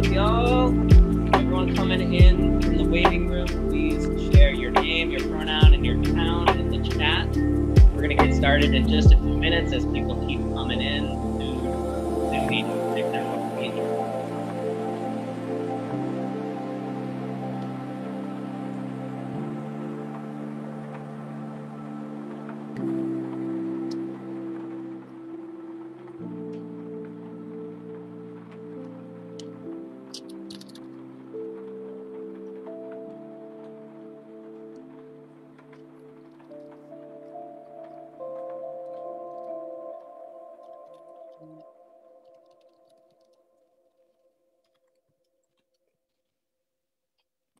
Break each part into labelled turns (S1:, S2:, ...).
S1: Welcome, y'all. Everyone coming in from the waiting room, please share your name, your pronoun, and your town in the chat. We're going to get started in just a few minutes as people keep coming in to meet technology.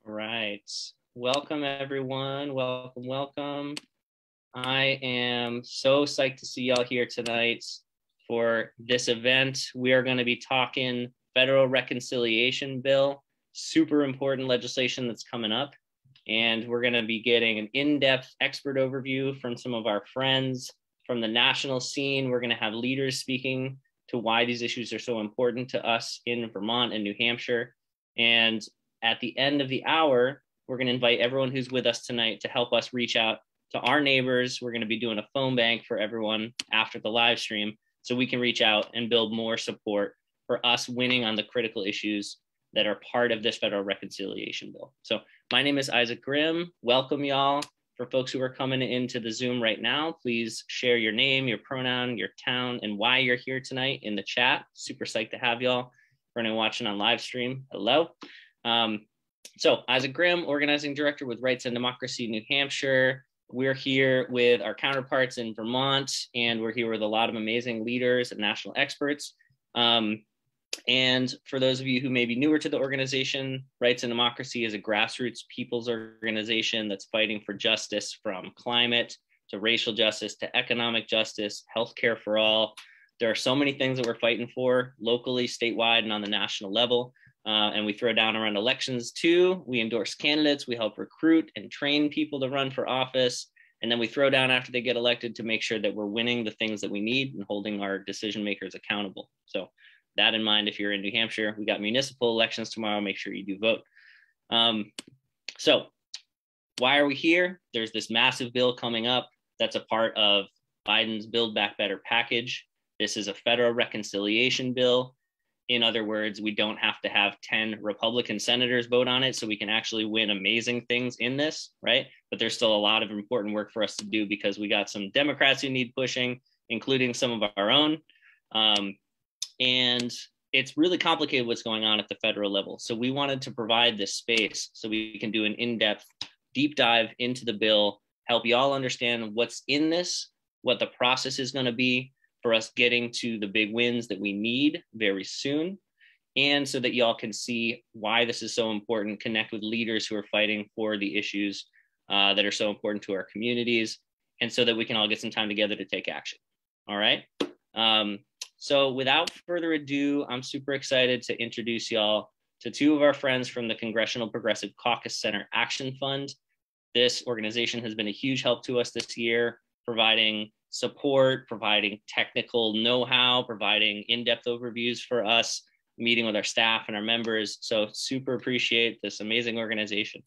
S1: Right. Welcome, everyone. Welcome. I am so psyched to see y'all here tonight for this event. We are going to be talking federal reconciliation bill, super important legislation that's coming up. And we're going to be getting an in-depth expert overview from some of our friends from the national scene. We're going to have leaders speaking to why these issues are so important to us in Vermont and New Hampshire. And at the end of the hour, we're going to invite everyone who's with us tonight to help us reach out to our neighbors. We're going to be doing a phone bank for everyone after the live stream so we can reach out and build more support for us winning on the critical issues that are part of this federal reconciliation bill. So my name is Isaac Grimm. Welcome, y'all. For folks who are coming into the Zoom right now, please share your name, your pronoun, your town, and why you're here tonight in the chat. Super psyched to have y'all. For anyone watching on live stream, hello. So Isaac Grimm, organizing director with Rights and Democracy New Hampshire. We're here with our counterparts in Vermont, and we're here with a lot of amazing leaders and national experts. And for those of you who may be newer to the organization, Rights and Democracy is a grassroots people's organization that's fighting for justice, from climate to racial justice to economic justice, healthcare for all. There are so many things that we're fighting for locally, statewide, and on the national level. And we throw down around elections too. We endorse candidates, we help recruit and train people to run for office. And then we throw down after they get elected to make sure that we're winning the things that we need and holding our decision makers accountable. So that in mind, if you're in New Hampshire, we got municipal elections tomorrow, make sure you do vote. So why are we here? There's this massive bill coming up that's a part of Biden's Build Back Better package. This is a federal reconciliation bill. In other words, we don't have to have 10 Republican senators vote on it so we can actually win amazing things in this, right? But there's still a lot of important work for us to do because we got some Democrats who need pushing, including some of our own. And it's really complicated what's going on at the federal level. So we wanted to provide this space so we can do an in-depth deep dive into the bill, help y'all understand what's in this, what the process is going to be, for us getting to the big wins that we need very soon. And so that y'all can see why this is so important, connect with leaders who are fighting for the issues that are so important to our communities, and so that we can all get some time together to take action. All right. So without further ado, I'm super excited to introduce y'all to two of our friends from the Congressional Progressive Caucus Center Action Fund. This organization has been a huge help to us this year, providing support, providing technical know-how, providing in-depth overviews for us, meeting with our staff and our members. So super appreciate this amazing organization.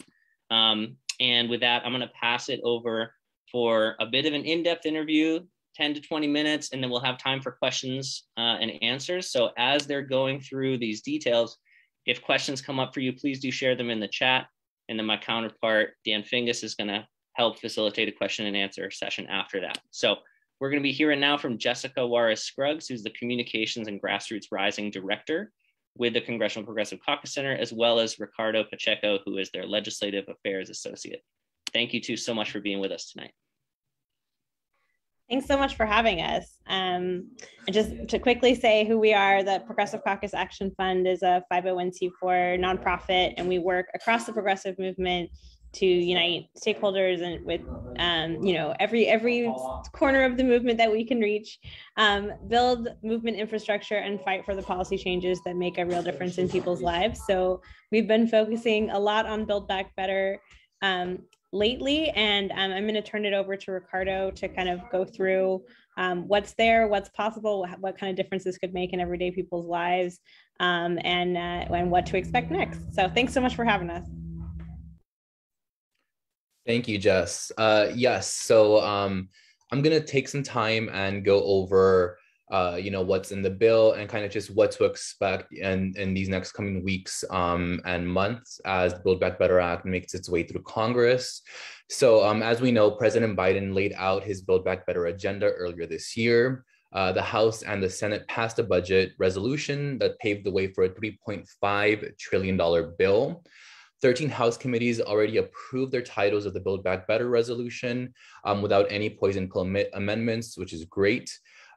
S1: And with that, I'm going to pass it over for a bit of an in-depth interview, 10 to 20 minutes, and then we'll have time for questions and answers. So as they're going through these details, if questions come up for you, please do share them in the chat. And then my counterpart, Dan Fingus, is going to help facilitate a question and answer session after that. So we're going to be hearing now from Jessica Juarez-Scruggs, who's the Communications and Grassroots Rising Director with the Congressional Progressive Caucus Center, as well as Ricardo Pacheco, who is their Legislative Affairs Associate. Thank you two so much for being with us tonight.
S2: Thanks so much for having us. And just to quickly say who we are, the Progressive Caucus Action Fund is a 501c4 nonprofit, and we work across the progressive movement to unite stakeholders and with, every corner of the movement that we can reach, build movement infrastructure and fight for the policy changes that make a real difference in people's lives. So we've been focusing a lot on Build Back Better lately, and I'm going to turn it over to Ricardo to kind of go through what's there, what's possible, what kind of difference this could make in everyday people's lives, and what to expect next. So thanks so much for having us.
S3: Thank you, Jess. Yes, so I'm gonna take some time and go over what's in the bill and kind of just what to expect in these next coming weeks and months as the Build Back Better Act makes its way through Congress. So as we know, President Biden laid out his Build Back Better agenda earlier this year. The House and the Senate passed a budget resolution that paved the way for a $3.5 trillion bill. 13 House committees already approved their titles of the Build Back Better resolution without any poison pill amendments, which is great.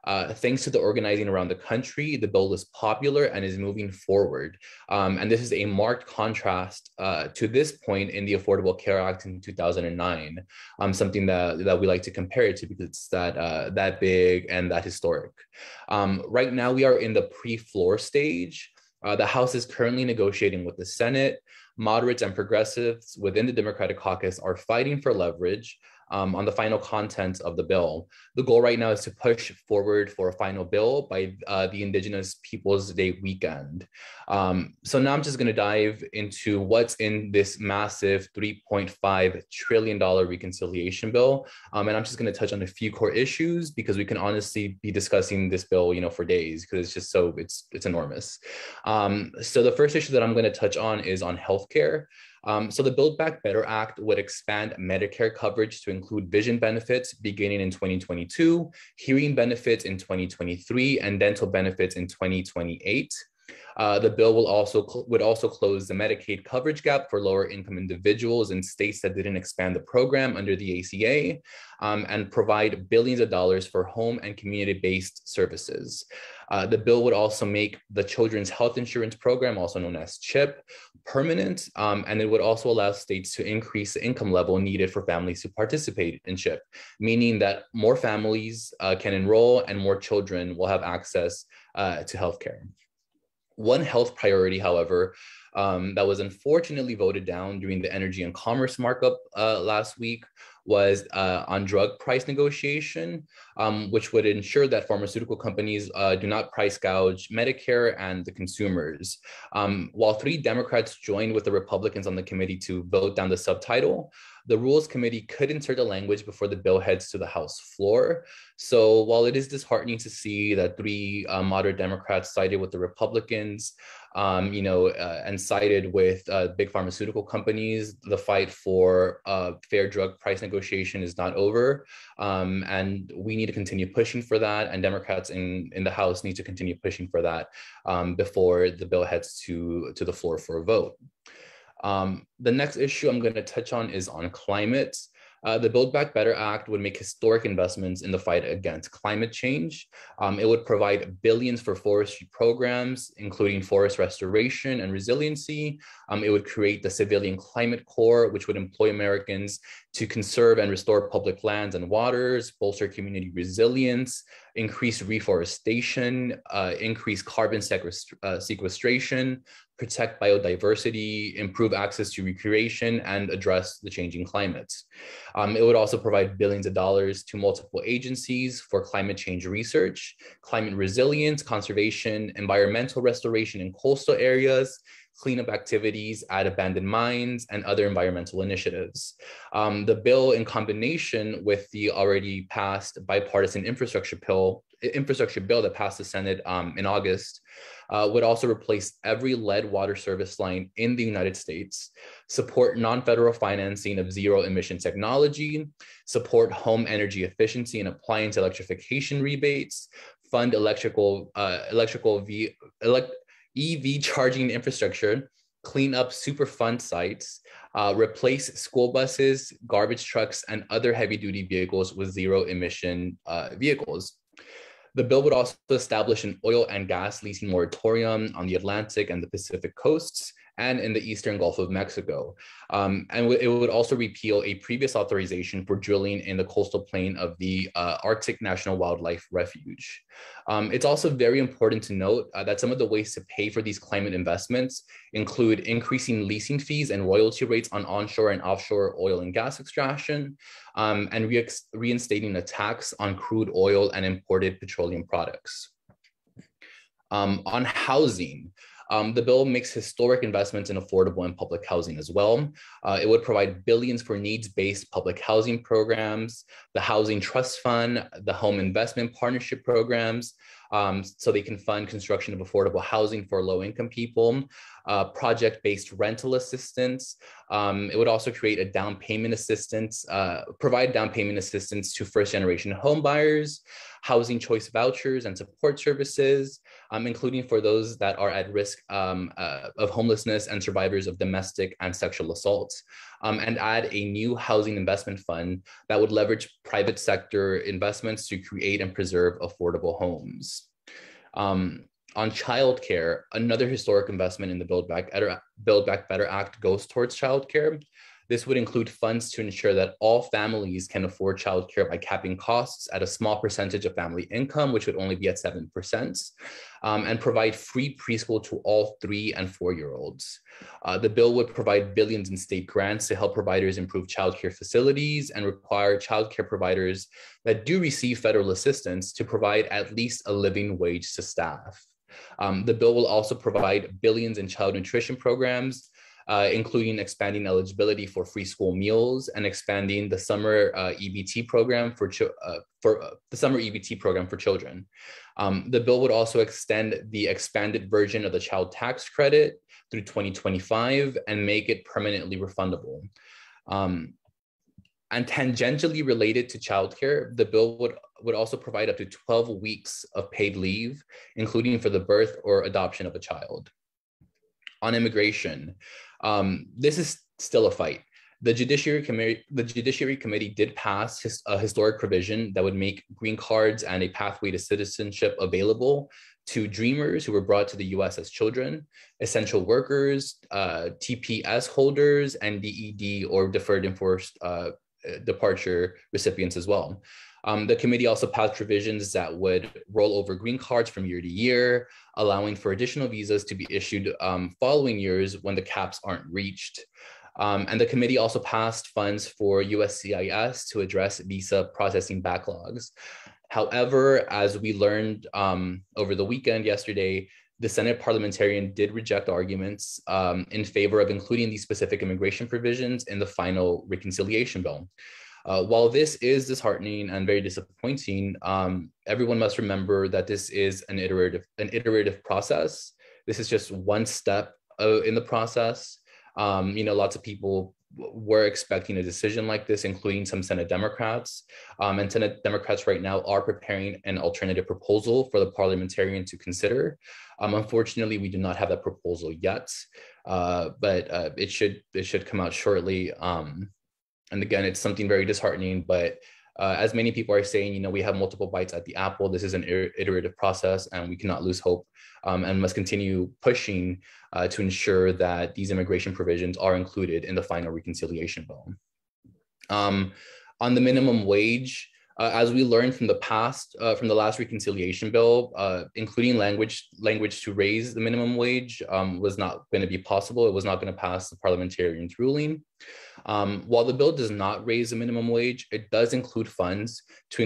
S3: Thanks to the organizing around the country, the bill is popular and is moving forward. And this is a marked contrast to this point in the Affordable Care Act in 2009, something that we like to compare it to because it's that big and that historic. Right now, we are in the pre-floor stage. The House is currently negotiating with the Senate. Moderates and progressives within the Democratic caucus are fighting for leverage on the final content of the bill. The goal right now is to push forward for a final bill by the Indigenous Peoples Day weekend. So now I'm just going to dive into what's in this massive $3.5 trillion reconciliation bill. And I'm just going to touch on a few core issues because we can honestly be discussing this bill, for days because it's just it's enormous. So the first issue that I'm going to touch on is on healthcare. So the Build Back Better Act would expand Medicare coverage to include vision benefits beginning in 2022, hearing benefits in 2023, and dental benefits in 2028. The bill would also close the Medicaid coverage gap for lower income individuals in states that didn't expand the program under the ACA, and provide billions of dollars for home and community-based services. The bill would also make the Children's Health Insurance Program, also known as CHIP, permanent, and it would also allow states to increase the income level needed for families to participate in CHIP, meaning that more families can enroll and more children will have access to healthcare. One health priority, however, that was unfortunately voted down during the Energy and Commerce markup last week was on drug price negotiation, which would ensure that pharmaceutical companies do not price gouge Medicare and the consumers. While 3 Democrats joined with the Republicans on the committee to vote down the subtitle, the Rules Committee could insert the language before the bill heads to the House floor. So while it is disheartening to see that 3 moderate Democrats sided with the Republicans, and sided with big pharmaceutical companies, the fight for fair drug price negotiation is not over. And we need to continue pushing for that. And Democrats in the House need to continue pushing for that before the bill heads to the floor for a vote. The next issue I'm going to touch on is on climate. The Build Back Better Act would make historic investments in the fight against climate change. It would provide billions for forestry programs, including forest restoration and resiliency. It would create the Civilian Climate Corps, which would employ Americans to conserve and restore public lands and waters, bolster community resilience, increase reforestation, increase carbon sequestration, protect biodiversity, improve access to recreation, and address the changing climate. It would also provide billions of dollars to multiple agencies for climate change research, climate resilience, conservation, environmental restoration in coastal areas, cleanup activities at abandoned mines, and other environmental initiatives. The bill, in combination with the already passed bipartisan infrastructure bill that passed the Senate in August, would also replace every lead water service line in the United States, support non-federal financing of zero emission technology, support home energy efficiency and appliance electrification rebates, fund EV charging infrastructure, clean up Superfund sites, replace school buses, garbage trucks, and other heavy-duty vehicles with zero-emission vehicles. The bill would also establish an oil and gas leasing moratorium on the Atlantic and the Pacific coasts and in the eastern Gulf of Mexico. It would also repeal a previous authorization for drilling in the coastal plain of the Arctic National Wildlife Refuge. It's also very important to note that some of the ways to pay for these climate investments include increasing leasing fees and royalty rates on onshore and offshore oil and gas extraction, and reinstating a tax on crude oil and imported petroleum products. On housing, the bill makes historic investments in affordable and public housing as well. It would provide billions for needs-based public housing programs, the Housing Trust Fund, the Home Investment Partnership programs, so they can fund construction of affordable housing for low-income people, project-based rental assistance. It would also create a down payment assistance, provide down payment assistance to first-generation home buyers, housing choice vouchers and support services, including for those that are at risk of homelessness and survivors of domestic and sexual assaults, and add a new housing investment fund that would leverage private sector investments to create and preserve affordable homes. On childcare, another historic investment in the Build Back Better Act goes towards childcare. This would include funds to ensure that all families can afford childcare by capping costs at a small percentage of family income, which would only be at 7%, and provide free preschool to all 3 and 4-year-olds. The bill would provide billions in state grants to help providers improve childcare facilities and require childcare providers that do receive federal assistance to provide at least a living wage to staff. The bill will also provide billions in child nutrition programs, including expanding eligibility for free school meals and expanding the summer EBT program for children. The bill would also extend the expanded version of the child tax credit through 2025 and make it permanently refundable. And tangentially related to childcare, the bill would also provide up to 12 weeks of paid leave, including for the birth or adoption of a child. On immigration, this is still a fight. The Judiciary Committee did pass a historic provision that would make green cards and a pathway to citizenship available to dreamers who were brought to the US as children, essential workers, TPS holders, and DED or deferred enforced departure recipients as well. The committee also passed provisions that would roll over green cards from year to year, allowing for additional visas to be issued following years when the caps aren't reached. And the committee also passed funds for USCIS to address visa processing backlogs. However, as we learned over the weekend yesterday, the Senate parliamentarian did reject arguments in favor of including these specific immigration provisions in the final reconciliation bill. While this is disheartening and very disappointing, everyone must remember that this is an iterative process. This is just one step in the process. Lots of people were expecting a decision like this, including some Senate Democrats. And Senate Democrats right now are preparing an alternative proposal for the parliamentarian to consider. Unfortunately, we do not have that proposal yet, but it should come out shortly. And again, it's something very disheartening, but as many people are saying, we have multiple bites at the apple. This is an iterative process and we cannot lose hope and must continue pushing to ensure that these immigration provisions are included in the final reconciliation bill. On the minimum wage, as we learned from the past, from the last reconciliation bill, including language to raise the minimum wage was not going to be possible. It was not going to pass the parliamentarian's ruling. While the bill does not raise the minimum wage, it does include funds to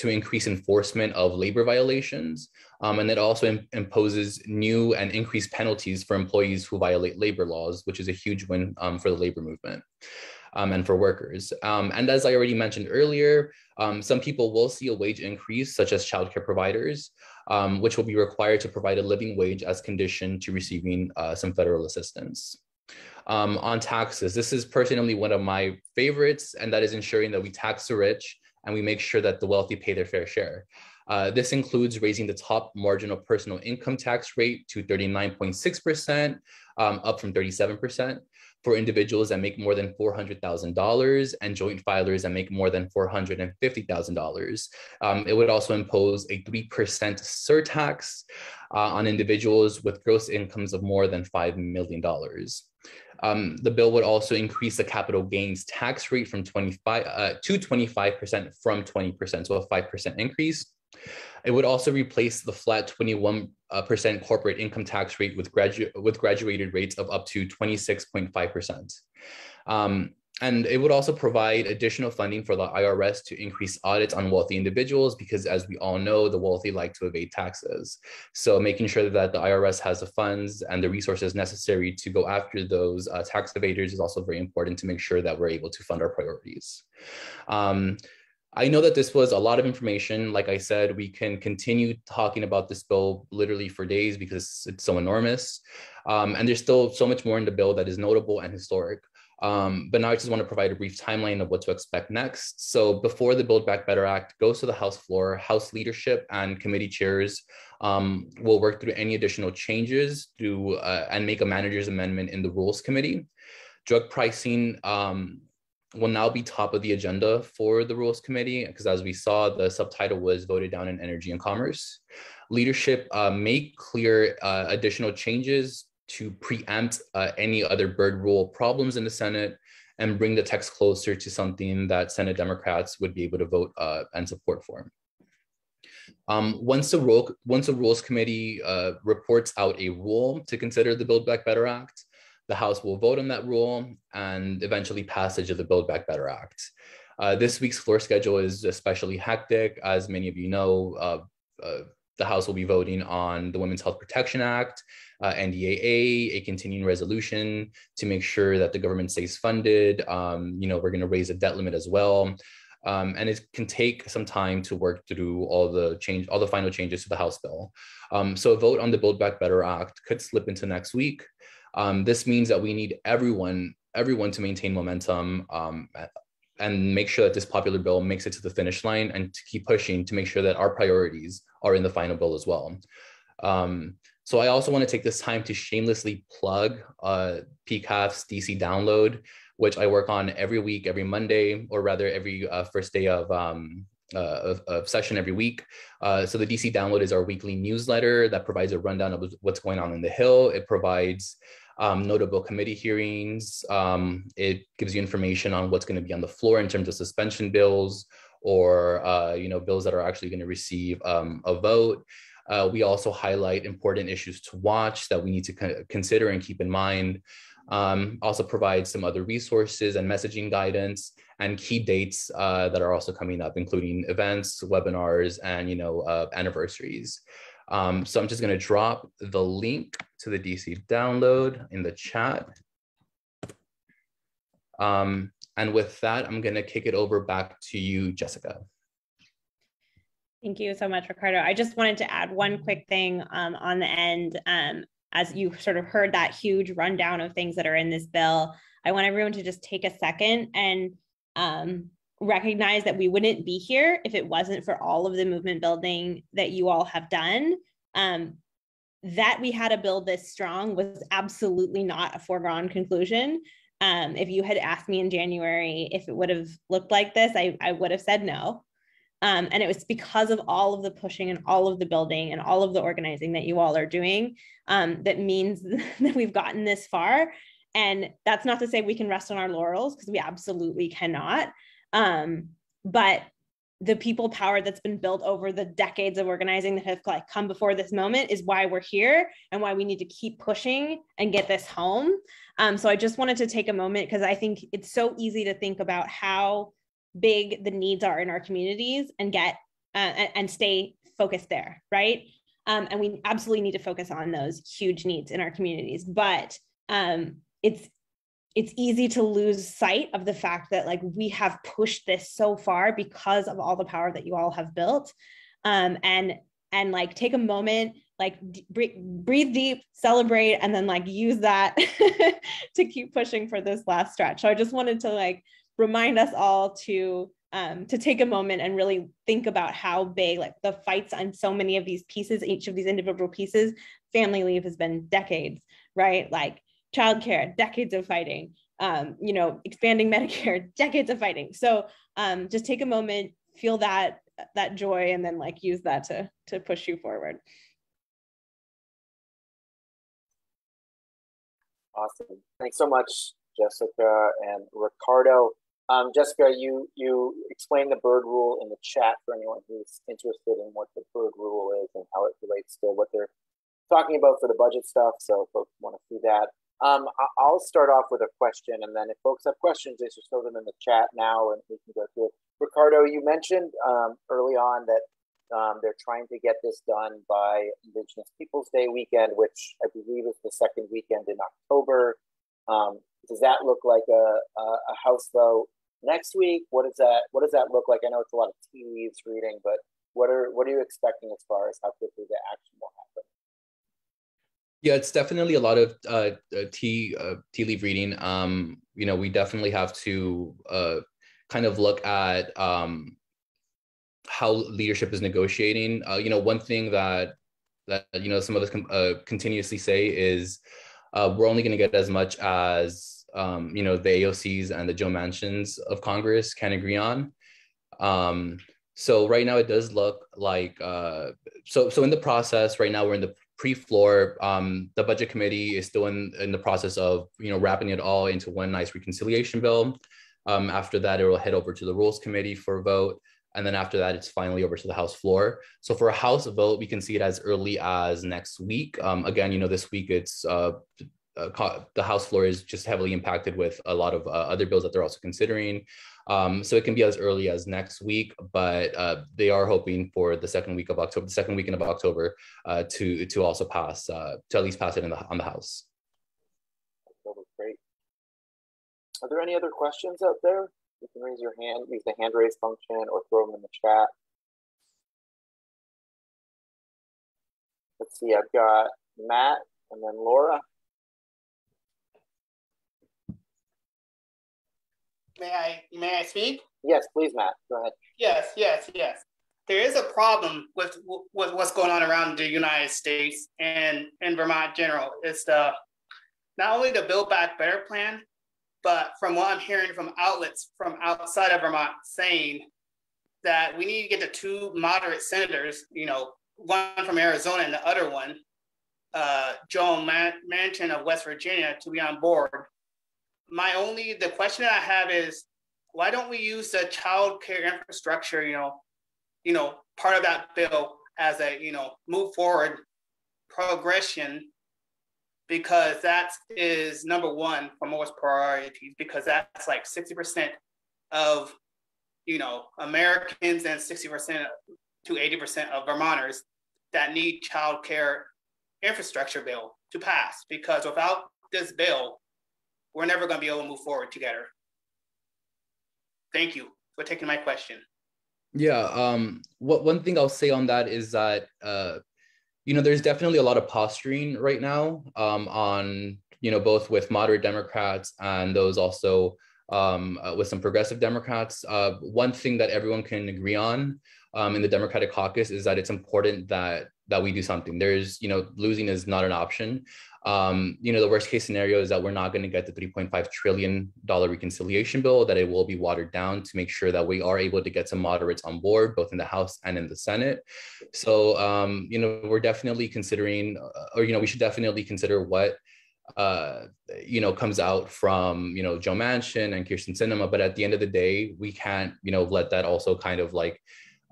S3: increase enforcement of labor violations, and it also imposes new and increased penalties for employees who violate labor laws, which is a huge win for the labor movement. And for workers. And as I already mentioned earlier, some people will see a wage increase, such as childcare providers, which will be required to provide a living wage as condition to receiving some federal assistance. On taxes, this is personally one of my favorites, and that is ensuring that we tax the rich and we make sure that the wealthy pay their fair share. This includes raising the top marginal personal income tax rate to 39.6%, up from 37%, for individuals that make more than $400,000 and joint filers that make more than $450,000. It would also impose a 3% surtax on individuals with gross incomes of more than $5 million. The bill would also increase the capital gains tax rate from 25% to 25% from 20%, so a 5% increase. It would also replace the flat 21% corporate income tax rate with graduated rates of up to 26.5%. And it would also provide additional funding for the IRS to increase audits on wealthy individuals, because as we all know, the wealthy like to evade taxes. So making sure that the IRS has the funds and the resources necessary to go after those tax evaders is also very important to make sure that we're able to fund our priorities. I know that this was a lot of information. Like I said, we can continue talking about this bill literally for days because it's so enormous. And there's still so much more in the bill that is notable and historic. But now I just want to provide a brief timeline of what to expect next. So before the Build Back Better Act goes to the House floor, House leadership and committee chairs will work through any additional changes and make a manager's amendment in the Rules Committee. Drug pricing will now be top of the agenda for the Rules Committee, because as we saw, the subtitle was voted down in Energy and Commerce. Leadership make clear additional changes to preempt any other bird rule problems in the Senate and bring the text closer to something that Senate Democrats would be able to vote and support for. Once the Rules Committee reports out a rule to consider the Build Back Better Act, the House will vote on that rule and eventually passage of the Build Back Better Act. This week's floor schedule is especially hectic. As many of you know, the House will be voting on the Women's Health Protection Act, NDAA, a continuing resolution to make sure that the government stays funded. We're going to raise a debt limit as well. And it can take some time to work through all the final changes to the House bill. So a vote on the Build Back Better Act could slip into next week. This means that we need everyone to maintain momentum and make sure that this popular bill makes it to the finish line, and to keep pushing to make sure that our priorities are in the final bill as well. So I also want to take this time to shamelessly plug PCAF's DC download, which I work on every week, every Monday, or rather every first day of session every week. So the DC download is our weekly newsletter that provides a rundown of what's going on in the Hill. It provides notable committee hearings. It gives you information on what's going to be on the floor in terms of suspension bills, or bills that are actually going to receive a vote. We also highlight important issues to watch that we need to consider and keep in mind. Also provide some other resources and messaging guidance and key dates that are also coming up, including events, webinars, and anniversaries. So I'm just going to drop the link to the DC download in the chat. And with that, I'm going to kick it over back to you, Jessica.
S2: Thank you so much, Ricardo. I just wanted to add one quick thing on the end. As you sort of heard that huge rundown of things that are in this bill, I want everyone to just take a second and recognize that we wouldn't be here if it wasn't for all of the movement building that you all have done. That we had a bill this strong was absolutely not a foregone conclusion. If you had asked me in January if it would have looked like this, I would have said no. And it was because of all of the pushing and all of the building and all of the organizing that you all are doing that means that we've gotten this far. And that's not to say we can rest on our laurels, because we absolutely cannot. But the people power that's been built over the decades of organizing that have come before this moment is why we're here and why we need to keep pushing and get this home. So I just wanted to take a moment, because I think it's so easy to think about how big the needs are in our communities and get and stay focused there, right? And we absolutely need to focus on those huge needs in our communities. But it's easy to lose sight of the fact that we have pushed this so far because of all the power that you all have built. And take a moment, breathe deep, celebrate, and then use that to keep pushing for this last stretch. So I just wanted to remind us all to to take a moment and really think about how big, like the fights on so many of these pieces, each of these individual pieces. Family leave has been decades, right? Like childcare, decades of fighting, expanding Medicare, decades of fighting. So just take a moment, feel that joy, and then like use that to push you forward.
S4: Awesome. Thanks so much, Jessica and Ricardo. Jessica, you explained the bird rule in the chat for anyone who's interested in what the bird rule is and how it relates to what they're talking about for the budget stuff. So folks want to see that. I'll start off with a question, and then if folks have questions, they should throw them in the chat now, and we can go through it. Ricardo, you mentioned early on that they're trying to get this done by Indigenous Peoples Day weekend, which I believe is the second weekend in October. Does that look like a House vote next week? What does that look like? I know it's a lot of tea leaves reading, but what are you expecting as far as how quickly the action will happen?
S3: Yeah, it's definitely a lot of tea leaf reading. We definitely have to kind of look at how leadership is negotiating. One thing that some of us continuously say is we're only going to get as much as the AOCs and the Joe Manchins of Congress can agree on. So right now it does look like so in the process right now we're in the pre-floor. The budget committee is still in the process of wrapping it all into one nice reconciliation bill. After that, it will head over to the rules committee for a vote. And then after that, it's finally over to the House floor. So for a House vote, we can see it as early as next week. Again, this week it's the House floor is just heavily impacted with a lot of other bills that they're also considering. So it can be as early as next week, but they are hoping for the second weekend of October to also pass, to at least pass it on the House.
S4: October, great. Are there any other questions out there? You can raise your hand, use the hand raise function, or throw them in the chat. Let's see, I've got Matt and then Laura.
S5: May I speak?
S4: Yes, please, Matt. Go ahead.
S5: Yes. There is a problem with what's going on around the United States and in Vermont in general. It's not only the Build Back Better plan, but from what I'm hearing from outlets from outside of Vermont saying that we need to get the two moderate senators, one from Arizona and the other one, Joe Manchin of West Virginia, to be on board. The question that I have is, why don't we use the child care infrastructure, part of that bill as a, move forward progression, because that is number one for most priorities, because that's like 60% of, Americans and 60% to 80% of Vermonters that need child care infrastructure bill to pass, because without this bill, we're never going to be able to move forward together. Thank you for taking my question.
S3: Yeah, one thing I'll say on that is that, there's definitely a lot of posturing right now on, both with moderate Democrats and those also with some progressive Democrats. One thing that everyone can agree on in the Democratic caucus is that it's important that we do something. There's, losing is not an option. The worst case scenario is that we're not going to get the $3.5 trillion reconciliation bill, that it will be watered down to make sure that we are able to get some moderates on board, both in the House and in the Senate. So, we're definitely considering, we should definitely consider what, comes out from, Joe Manchin and Kirsten Sinema. But at the end of the day, we can't, let that also kind of like,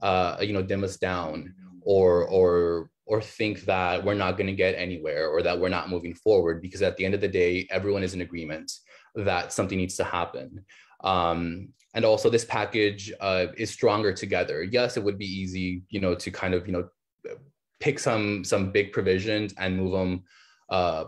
S3: dim us down or think that we're not going to get anywhere or that we're not moving forward, because at the end of the day, everyone is in agreement that something needs to happen. And also this package is stronger together. Yes, it would be easy, to kind of, pick some big provisions and move them as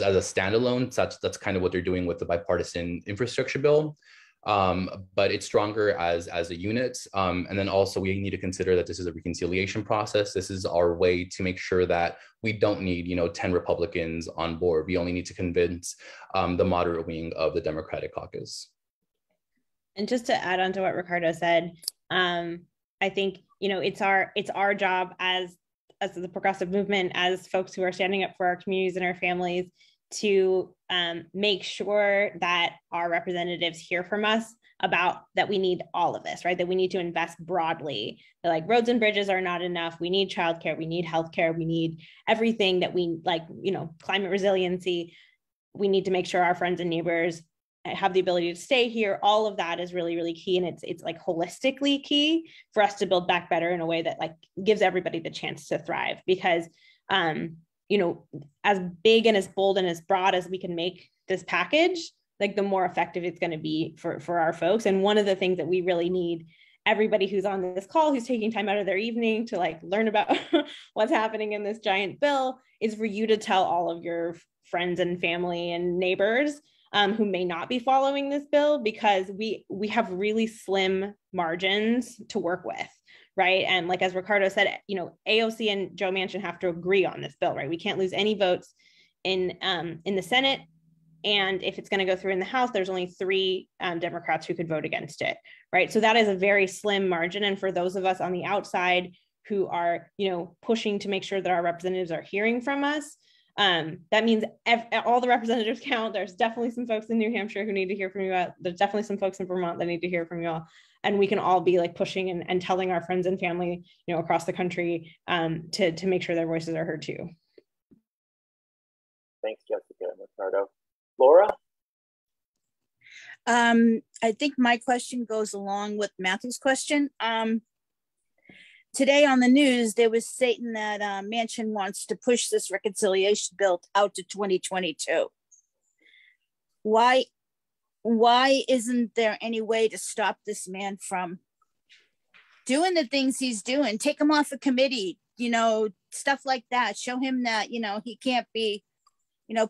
S3: a standalone. So that's kind of what they're doing with the bipartisan infrastructure bill. But it's stronger as a unit. And then also we need to consider that this is a reconciliation process. This is our way to make sure that we don't need, 10 Republicans on board. We only need to convince the moderate wing of the Democratic caucus.
S2: And just to add on to what Ricardo said, I think, it's our job as the progressive movement, as folks who are standing up for our communities and our families, to make sure that our representatives hear from us about that we need all of this, right? That we need to invest broadly. That, like, roads and bridges are not enough. We need childcare, we need healthcare, we need everything that we like, climate resiliency. We need to make sure our friends and neighbors have the ability to stay here. All of that is really, really key. And it's like holistically key for us to build back better in a way that like gives everybody the chance to thrive. Because, as big and as bold and as broad as we can make this package, like the more effective it's going to be for our folks. And one of the things that we really need everybody who's on this call, who's taking time out of their evening to like learn about what's happening in this giant bill, is for you to tell all of your friends and family and neighbors who may not be following this bill, because we have really slim margins to work with, right? And like, as Ricardo said, AOC and Joe Manchin have to agree on this bill, right? We can't lose any votes in the Senate. And if it's going to go through in the House, there's only 3 Democrats who could vote against it, right? So that is a very slim margin. And for those of us on the outside who are, pushing to make sure that our representatives are hearing from us, that means all the representatives count. There's definitely some folks in New Hampshire who need to hear from you. There's definitely some folks in Vermont that need to hear from you all. And we can all be like pushing and telling our friends and family, across the country to make sure their voices are heard too.
S4: Thanks, Jessica and Ricardo. Laura?
S6: I think my question goes along with Matthew's question. Today on the news, there was stating that Manchin wants to push this reconciliation bill out to 2022. Why isn't there any way to stop this man from doing the things he's doing? Take him off a committee, stuff like that. Show him that, he can't be,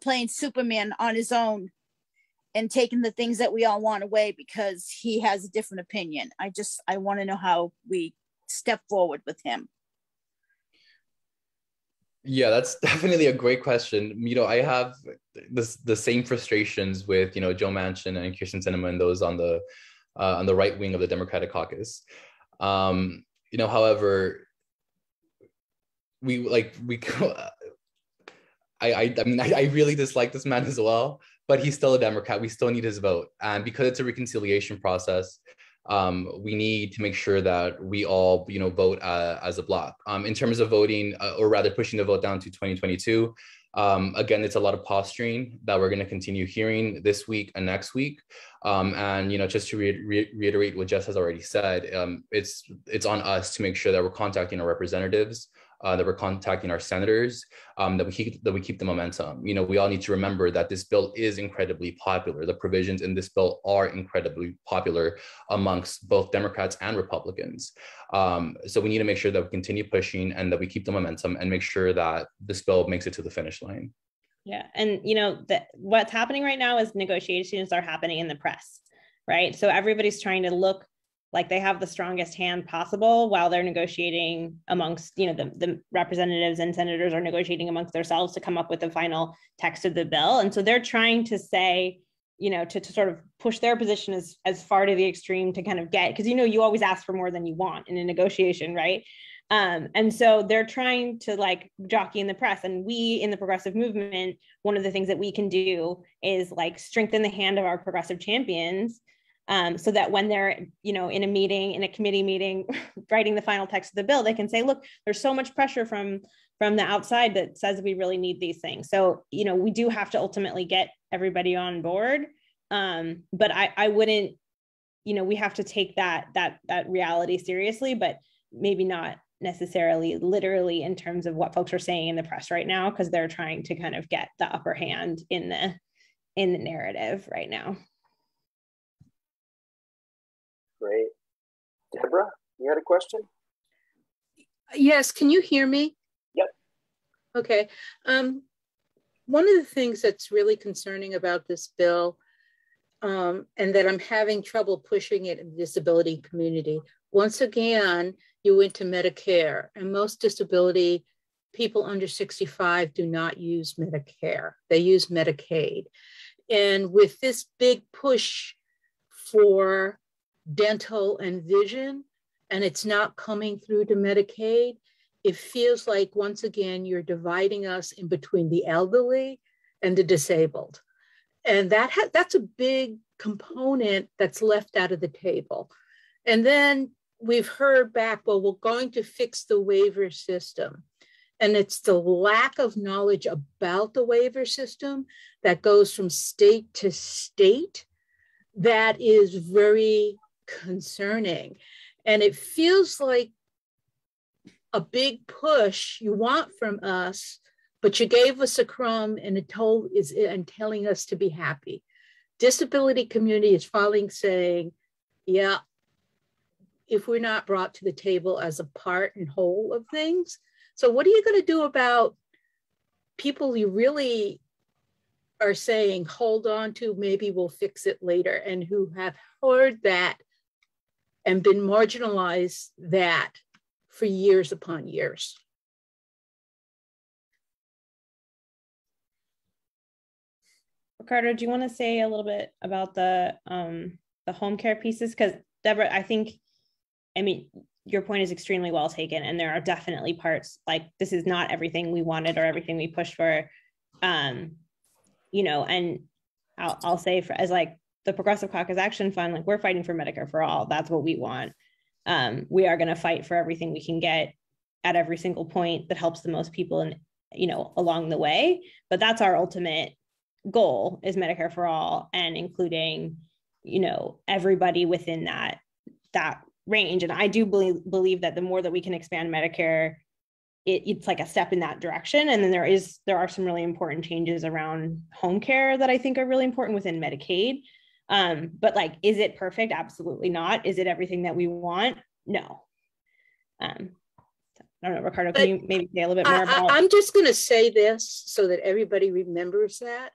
S6: playing Superman on his own and taking the things that we all want away because he has a different opinion. I want to know how we step forward with him.
S3: Yeah, that's definitely a great question. I have the same frustrations with Joe Manchin and Kirsten Sinema and those on the right wing of the Democratic caucus. However, I really dislike this man as well, but he's still a Democrat. We still need his vote, and because it's a reconciliation process, we need to make sure that we all, vote as a block. In terms of voting, or rather pushing the vote down to 2022, again, it's a lot of posturing that we're going to continue hearing this week and next week. And just to reiterate what Jess has already said, it's on us to make sure that we're contacting our representatives, that we're contacting our senators, that we keep the momentum. We all need to remember that this bill is incredibly popular. The provisions in this bill are incredibly popular amongst both Democrats and Republicans. So we need to make sure that we continue pushing and that we keep the momentum and make sure that this bill makes it to the finish line.
S2: Yeah, and what's happening right now is negotiations are happening in the press, right? So everybody's trying to look like they have the strongest hand possible while they're negotiating amongst, the representatives and senators are negotiating amongst themselves to come up with the final text of the bill. And so they're trying to say, to sort of push their position as far to the extreme to kind of get, because, you always ask for more than you want in a negotiation, right? And so they're trying to like jockey in the press. And we in the progressive movement, one of the things that we can do is like strengthen the hand of our progressive champions, so that when they're, in a committee meeting, writing the final text of the bill, they can say, look, there's so much pressure from the outside that says we really need these things. So, we do have to ultimately get everybody on board. But I wouldn't, we have to take that reality seriously, but maybe not necessarily literally in terms of what folks are saying in the press right now, because they're trying to kind of get the upper hand in the narrative right now.
S4: Great. Deborah, you had a question?
S7: Yes, can you hear me?
S4: Yep.
S7: Okay. One of the things that's really concerning about this bill, and that I'm having trouble pushing it in the disability community, once again, you went to Medicare, and most disability people under 65 do not use Medicare. They use Medicaid. And with this big push for dental and vision, and it's not coming through to Medicaid, it feels like, once again, you're dividing us in between the elderly and the disabled. And that's a big component that's left out of the table. And then we've heard back, well, we're going to fix the waiver system. And it's the lack of knowledge about the waiver system that goes from state to state that is very concerning. And it feels like a big push you want from us, but you gave us a crumb and telling us to be happy. Disability community is finally saying, yeah, if we're not brought to the table as a part and whole of things. So what are you going to do about people you really are saying, hold on to, maybe we'll fix it later, and who have heard that and been marginalized that for years upon years?
S2: Ricardo, do you want to say a little bit about the home care pieces? Because Deborah, I mean, your point is extremely well taken, and there are definitely parts, like, this is not everything we wanted or everything we pushed for, you know. And I'll say, as like the Progressive Caucus Action Fund, like, we're fighting for Medicare for all. That's what we want. We are going to fight for everything we can get at every single point that helps the most people, and, you know, along the way. But that's our ultimate goal, is Medicare for all, and including, you know, everybody within that range. And I do believe that the more that we can expand Medicare, it's like a step in that direction. And then there are some really important changes around home care that I think are really important within Medicaid. But like, is it perfect? Absolutely not. Is it everything that we want? No. I don't know, Ricardo, can you maybe say a little bit more about?
S7: I'm just going to say this so that everybody remembers that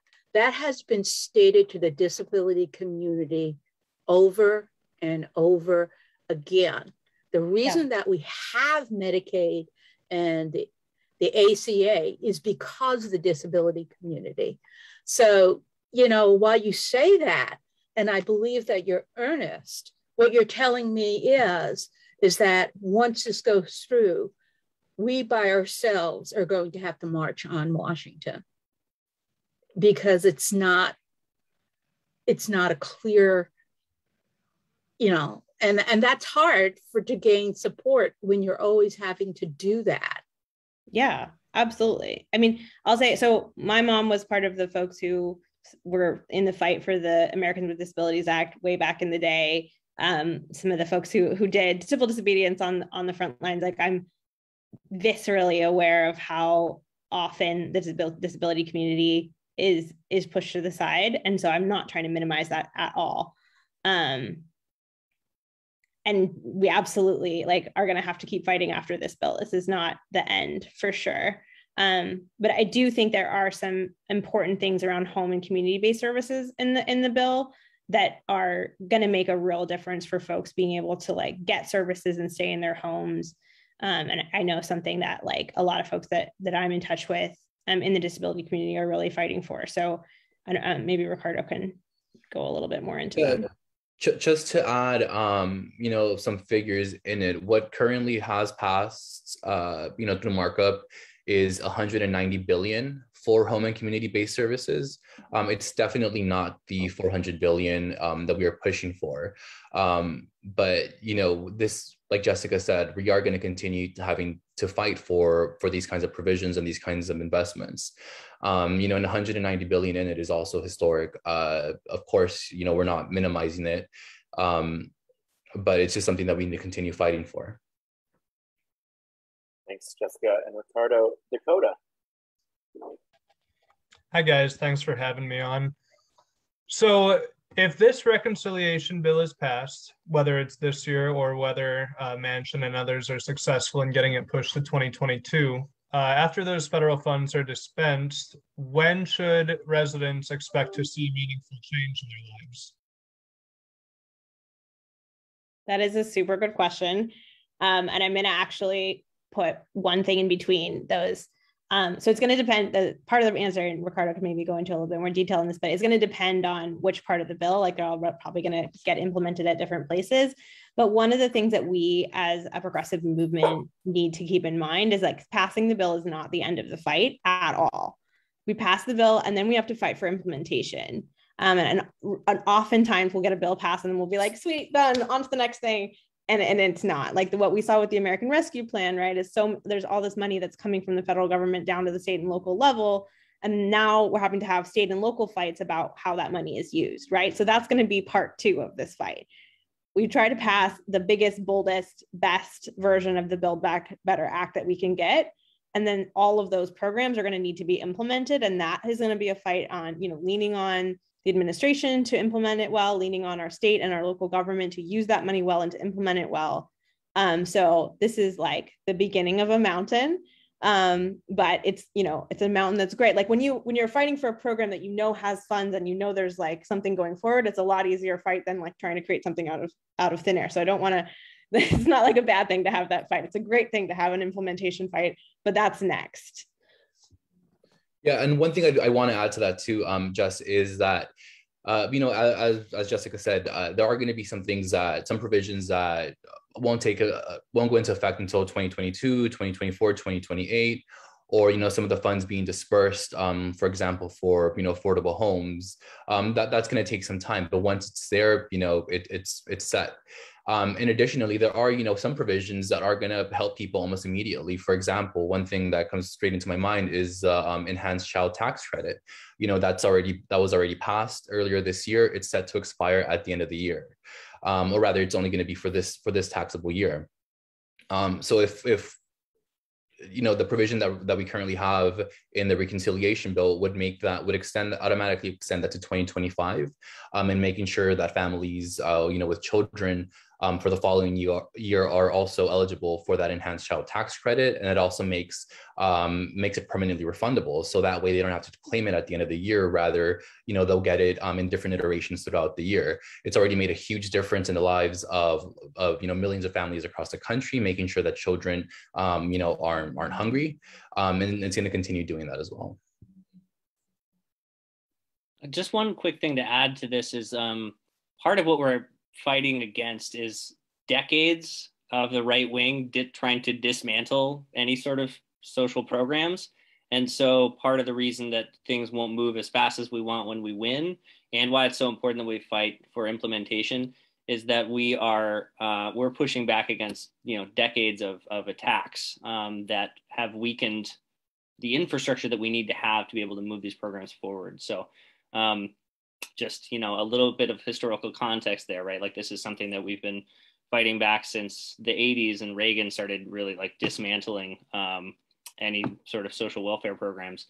S7: has been stated to the disability community over and over again. The reason that we have Medicaid and the ACA is because of the disability community. So, you know, while you say that, and I believe that you're earnest, what you're telling me is that once this goes through, we by ourselves are going to have to march on Washington, because it's not a clear, you know, and that's hard to gain support when you're always having to do that.
S2: Yeah, absolutely. I mean, I'll say, so my mom was part of the folks who were in the fight for the Americans with Disabilities Act way back in the day. Some of the folks who did civil disobedience on the front lines. Like, I'm viscerally aware of how often the disability community is pushed to the side. And so I'm not trying to minimize that at all. And we absolutely are going to have to keep fighting after this bill. This is not the end, for sure. But I do think there are some important things around home and community-based services in the bill that are going to make a real difference for folks being able to get services and stay in their homes. And I know something that a lot of folks that I'm in touch with in the disability community are really fighting for. So maybe Ricardo can go a little bit more into them.
S3: Just to add, some figures in it, what currently has passed, through markup is 190 billion for home and community-based services. It's definitely not the 400 billion that we are pushing for. But, this, like Jessica said, we are going to continue having to fight for these kinds of provisions and these kinds of investments. And 190 billion in it is also historic. Of course, we're not minimizing it, but it's just something that we need to continue fighting for.
S4: Thanks, Jessica and Ricardo. Dakota.
S8: Hi, guys. Thanks for having me on. So if this reconciliation bill is passed, whether it's this year or whether Manchin and others are successful in getting it pushed to 2022, after those federal funds are dispensed, when should residents expect to see meaningful change in their lives?
S2: That is a super good question. And I'm going to actually put one thing in between those. So it's going to depend, the part of the answer, and Ricardo can maybe go into a little bit more detail on this, but it's going to depend on which part of the bill, like they're all probably going to get implemented at different places. But one of the things that we as a progressive movement need to keep in mind is like passing the bill is not the end of the fight at all. We pass the bill and then we have to fight for implementation. And oftentimes we'll get a bill passed and then we'll be like, sweet, done, on to the next thing. And it's not like what we saw with the American Rescue Plan, right? Is so there's all this money that's coming from the federal government down to the state and local level. And now we're having to have state and local fights about how that money is used, right? So that's going to be part 2 of this fight. We try to pass the biggest, boldest, best version of the Build Back Better Act that we can get. And then all of those programs are going to need to be implemented. And that is going to be a fight on, leaning on the administration to implement it well, leaning on our state and our local government to use that money well and to implement it well. So this is like the beginning of a mountain, but it's a mountain that's great. Like when you're fighting for a program that has funds and there's like something going forward, it's a lot easier fight than like trying to create something out of thin air. So I don't want to. It's not like a bad thing to have that fight. It's a great thing to have an implementation fight, but that's next.
S3: Yeah, and one thing I want to add to that too, Jess, is that, as Jessica said, there are going to be some provisions that won't go into effect until 2022, 2024, 2028, or some of the funds being dispersed, for example, for affordable homes. That's going to take some time, but once it's there, it's set. And additionally, there are, some provisions that are going to help people almost immediately. For example, one thing that comes straight into my mind is enhanced child tax credit. That was already passed earlier this year. It's set to expire at the end of the year, or rather, it's only going to be for this taxable year. So if the provision that we currently have in the reconciliation bill would automatically extend that to 2025, and making sure that families, with children, for the following year are also eligible for that enhanced child tax credit. And it also makes it permanently refundable. So that way they don't have to claim it at the end of the year. Rather, they'll get it in different iterations throughout the year. It's already made a huge difference in the lives of millions of families across the country, making sure that children, aren't hungry. And it's going to continue doing that as well.
S1: Just one quick thing to add to this is part of what we're fighting against is decades of the right wing trying to dismantle any sort of social programs. And so part of the reason that things won't move as fast as we want when we win, and why it's so important that we fight for implementation, is that we're pushing back against decades of attacks that have weakened the infrastructure that we need to have to be able to move these programs forward. So just, a little bit of historical context there, right? Like this is something that we've been fighting back since the 80s, and Reagan started really like dismantling any sort of social welfare programs.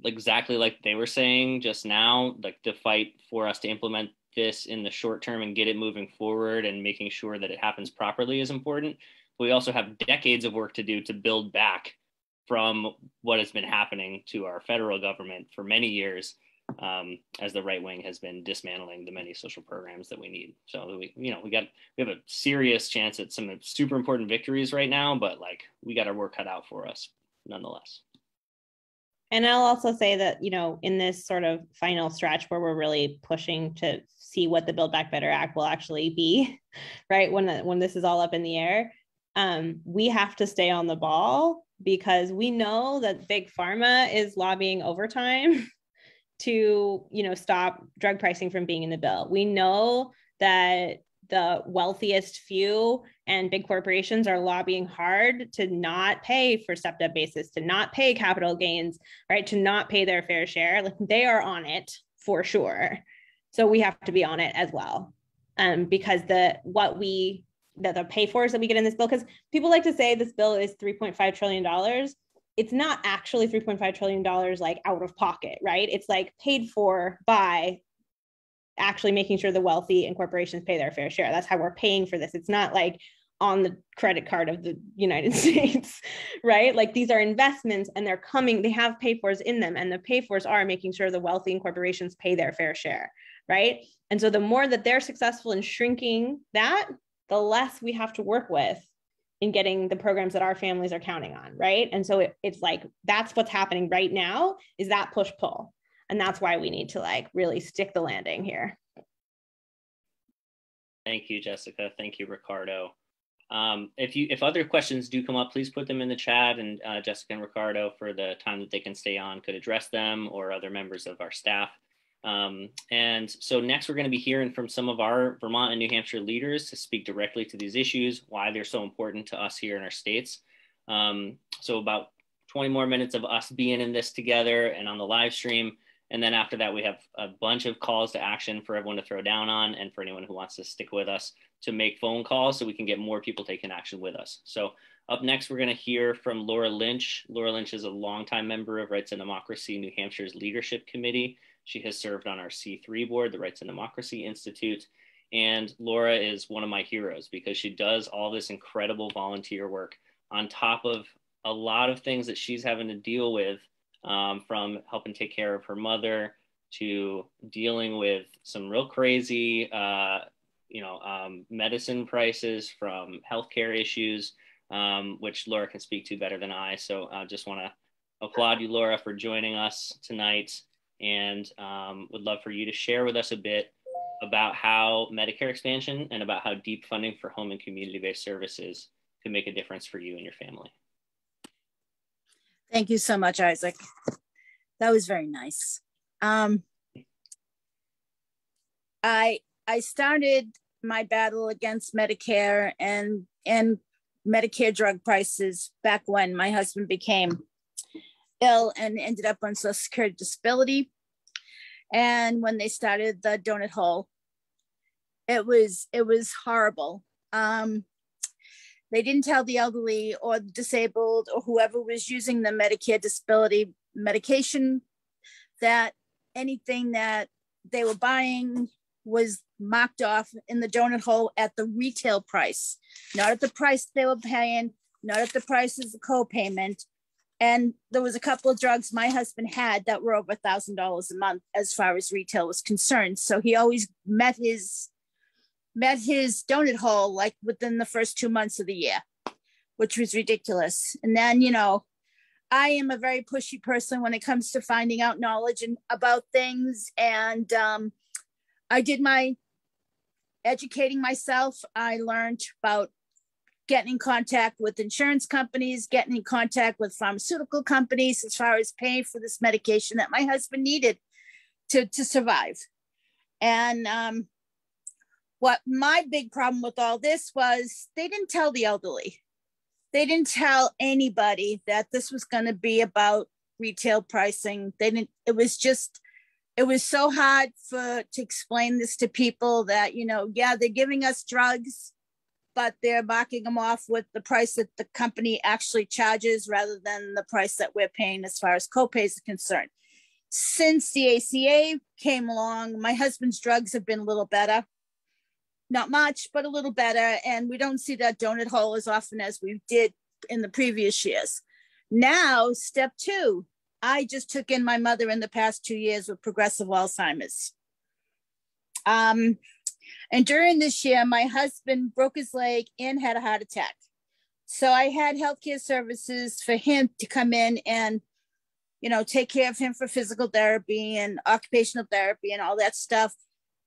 S1: Exactly like they were saying just now, like the fight for us to implement this in the short term and get it moving forward and making sure that it happens properly is important. We also have decades of work to do to build back from what has been happening to our federal government for many years, as the right wing has been dismantling the many social programs that we need. So we have a serious chance at some super important victories right now, but like we got our work cut out for us nonetheless.
S2: And I'll also say that, in this sort of final stretch where we're really pushing to see what the Build Back Better Act will actually be, right? When this is all up in the air, we have to stay on the ball, because we know that Big Pharma is lobbying overtime to, stop drug pricing from being in the bill. We know that the wealthiest few and big corporations are lobbying hard to not pay for stepped up basis, to not pay capital gains, right? To not pay their fair share. Like they are on it for sure. So we have to be on it as well. Because the pay fors that we get in this bill, because people like to say this bill is $3.5 trillion. It's not actually $3.5 trillion like out of pocket, right? It's like paid for by actually making sure the wealthy and corporations pay their fair share. That's how we're paying for this. It's not like on the credit card of the United States, right? Like these are investments and they have pay fors in them, and the pay fors are making sure the wealthy and corporations pay their fair share, right? And so the more that they're successful in shrinking that, the less we have to work with in getting the programs that our families are counting on, right? And so it's like, that's what's happening right now, is that push-pull. And that's why we need to like really stick the landing here.
S1: Thank you, Jessica. Thank you, Ricardo. If other questions do come up, please put them in the chat, and Jessica and Ricardo, for the time that they can stay on, could address them, or other members of our staff. And so next, we're going to be hearing from some of our Vermont and New Hampshire leaders to speak directly to these issues, why they're so important to us here in our states. So about 20 more minutes of us being in this together and on the live stream. And then after that, we have a bunch of calls to action for everyone to throw down on, and for anyone who wants to stick with us to make phone calls so we can get more people taking action with us. So up next, we're going to hear from Laura Lynch. Laura Lynch is a longtime member of Rights and Democracy New Hampshire's Leadership Committee. She has served on our C3 board, the Rights and Democracy Institute. And Laura is one of my heroes because she does all this incredible volunteer work on top of a lot of things that she's having to deal with, from helping take care of her mother to dealing with some real crazy, medicine prices from healthcare issues, which Laura can speak to better than I. So I just want to applaud you, Laura, for joining us tonight, and would love for you to share with us a bit about how Medicare expansion and about how deep funding for home and community-based services can make a difference for you and your family.
S6: Thank you so much, Isaac. That was very nice. I started my battle against Medicare and Medicare drug prices back when my husband became ill and ended up on Social Security disability. And when they started the donut hole, it was horrible. They didn't tell the elderly or the disabled or whoever was using the Medicare disability medication that anything that they were buying was marked off in the donut hole at the retail price, not at the price they were paying, not at the price of the co-payment. And there was a couple of drugs my husband had that were over $1,000 a month as far as retail was concerned. So he always met his donut hole like within the first 2 months of the year, which was ridiculous. And then, I am a very pushy person when it comes to finding out knowledge and about things. And I did my educating myself. I learned about getting in contact with insurance companies, getting in contact with pharmaceutical companies as far as paying for this medication that my husband needed to survive. And what my big problem with all this was, they didn't tell the elderly. They didn't tell anybody that this was going to be about retail pricing. It was so hard to explain this to people that, they're giving us drugs, but they're marking them off with the price that the company actually charges rather than the price that we're paying as far as copays are concerned. Since the ACA came along, my husband's drugs have been a little better. Not much, but a little better. And we don't see that donut hole as often as we did in the previous years. Now, step 2, I just took in my mother in the past 2 years with progressive Alzheimer's. And during this year, my husband broke his leg and had a heart attack. So I had healthcare services for him to come in and, take care of him for physical therapy and occupational therapy and all that stuff,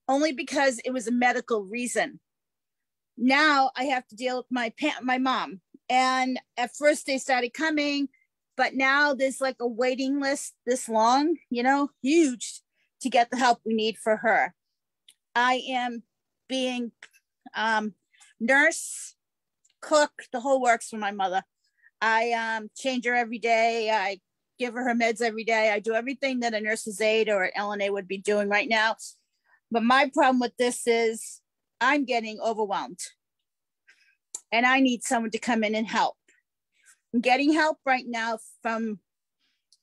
S6: only because it was a medical reason. Now I have to deal with my mom. And at first they started coming, but now there's like a waiting list this long, huge, to get the help we need for her. I am being nurse, cook, the whole works for my mother. I change her every day. I give her meds every day. I do everything that a nurse's aide or an LNA would be doing right now. But my problem with this is I'm getting overwhelmed and I need someone to come in and help. I'm getting help right now from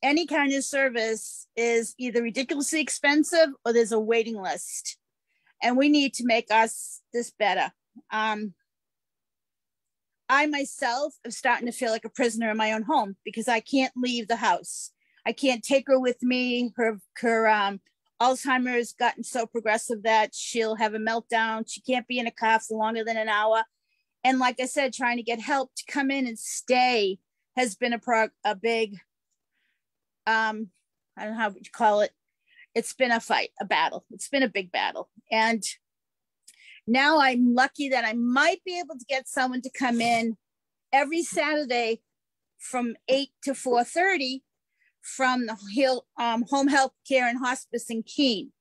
S6: any kind of service is either ridiculously expensive or there's a waiting list. And we need to make us this better. I myself am starting to feel like a prisoner in my own home because I can't leave the house. I can't take her with me. Her Alzheimer's gotten so progressive that she'll have a meltdown. She can't be in a car for longer than an hour. And like I said, trying to get help to come in and stay has been a big, I don't know how you call it. It's been a fight, a battle. It's been a big battle. And now I'm lucky that I might be able to get someone to come in every Saturday from 8 to 4:30 from the home health care and hospice in Keene.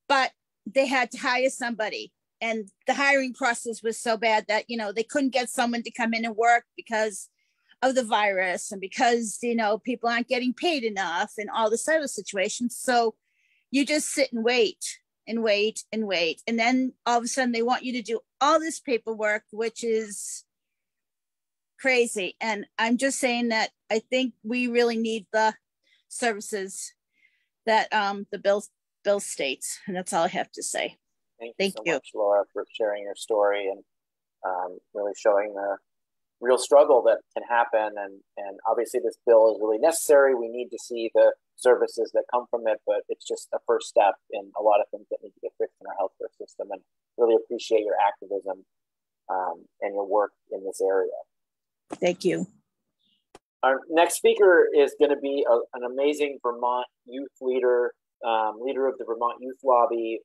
S6: But they had to hire somebody. And the hiring process was so bad that, they couldn't get someone to come in and work because of the virus and because, people aren't getting paid enough and all this other situations. So you just sit and wait and wait and wait. And then all of a sudden they want you to do all this paperwork, which is crazy. And I'm just saying that I think we really need the services that the bill states. And that's all I have to say.
S4: Thank you so much, Laura, for sharing your story and really showing the real struggle that can happen. And obviously this bill is really necessary. We need to see the services that come from it, but it's just a first step in a lot of things that need to get fixed in our healthcare system. And really appreciate your activism and your work in this area. Thank you. Our next speaker is going to be an amazing Vermont youth leader, leader of the Vermont Youth Lobby,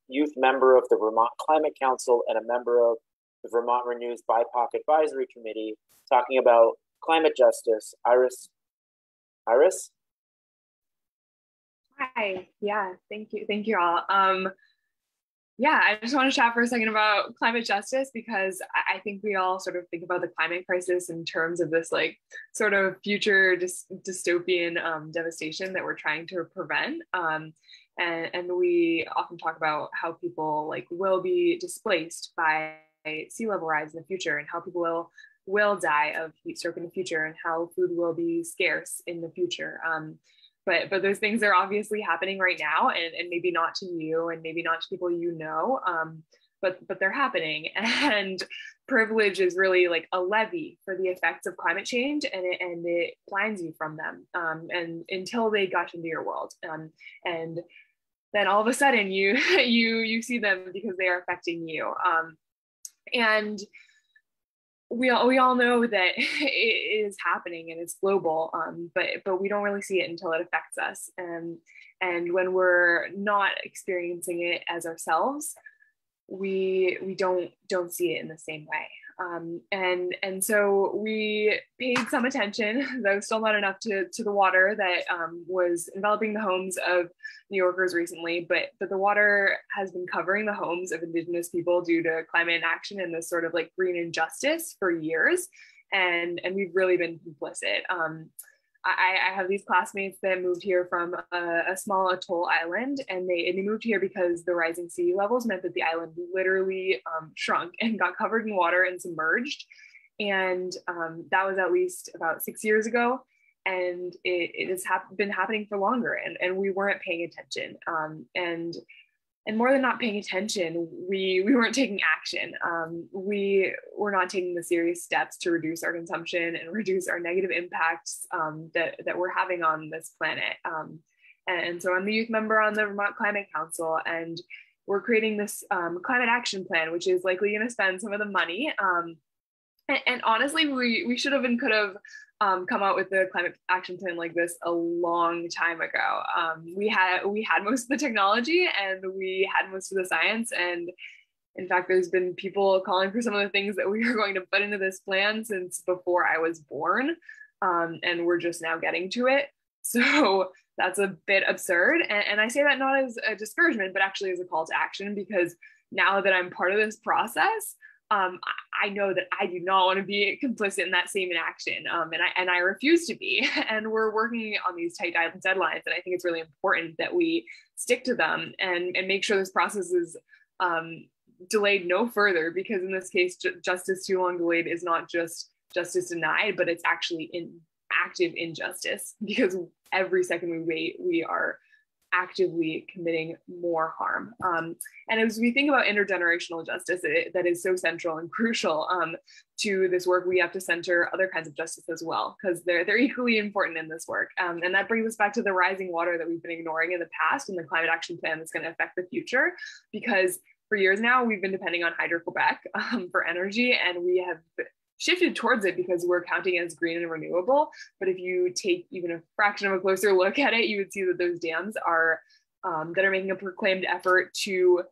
S4: youth member of the Vermont Climate Council, and a member of the Vermont Renew's BIPOC Advisory Committee, talking about climate justice. Iris?
S9: Hi, yeah, thank you all. Yeah, I just want to chat for a second about climate justice, because I think we all sort of think about the climate crisis in terms of this like sort of future dystopian devastation that we're trying to prevent. And we often talk about how people like will be displaced by sea level rise in the future, and how people will die of heat stroke in the future, and how food will be scarce in the future. But those things are obviously happening right now, and maybe not to you, and maybe not to people but they're happening. And privilege is really like a levee for the effects of climate change, and it blinds you from them, and until they gush into your world, and then all of a sudden you see them because they are affecting you, and we all know that it is happening and it's global, but we don't really see it until it affects us. And when we're not experiencing it as ourselves, we don't see it in the same way. And so we paid some attention, though still not enough, to the water that was enveloping the homes of New Yorkers recently, but the water has been covering the homes of Indigenous people due to climate inaction and this sort of like green injustice for years. And we've really been complicit. I have these classmates that moved here from a small atoll island, and they moved here because the rising sea levels meant that the island literally shrunk and got covered in water and submerged. And that was at least about 6 years ago. And it has been happening for longer, and we weren't paying attention. And more than not paying attention, we weren't taking action. We were not taking the serious steps to reduce our consumption and reduce our negative impacts that we're having on this planet. And so I'm the youth member on the Vermont Climate Council, and we're creating this climate action plan, which is likely going to spend some of the money. And honestly, we should have and could have come out with the climate action plan like this a long time ago. We had most of the technology, and we had most of the science. And in fact, there's been people calling for some of the things that we are going to put into this plan since before I was born. And we're just now getting to it. So that's a bit absurd. And I say that not as a discouragement, but actually as a call to action, because now that I'm part of this process, I know that I do not want to be complicit in that same inaction, and I refuse to be. And we're working on these tight deadlines, and I think it's really important that we stick to them and make sure this process is delayed no further, because in this case, justice too long delayed is not just justice denied, but it's actually active injustice, because every second we wait, we are actively committing more harm. And as we think about intergenerational justice, that is so central and crucial to this work, we have to center other kinds of justice as well, because they're equally important in this work. And that brings us back to the rising water that we've been ignoring in the past, and the climate action plan that's going to affect the future, because for years now, we've been depending on Hydro-Quebec for energy, and we have shifted towards it because we're counting it as green and renewable. But if you take even a fraction of a closer look at it, you would see that those dams are that are making a proclaimed effort to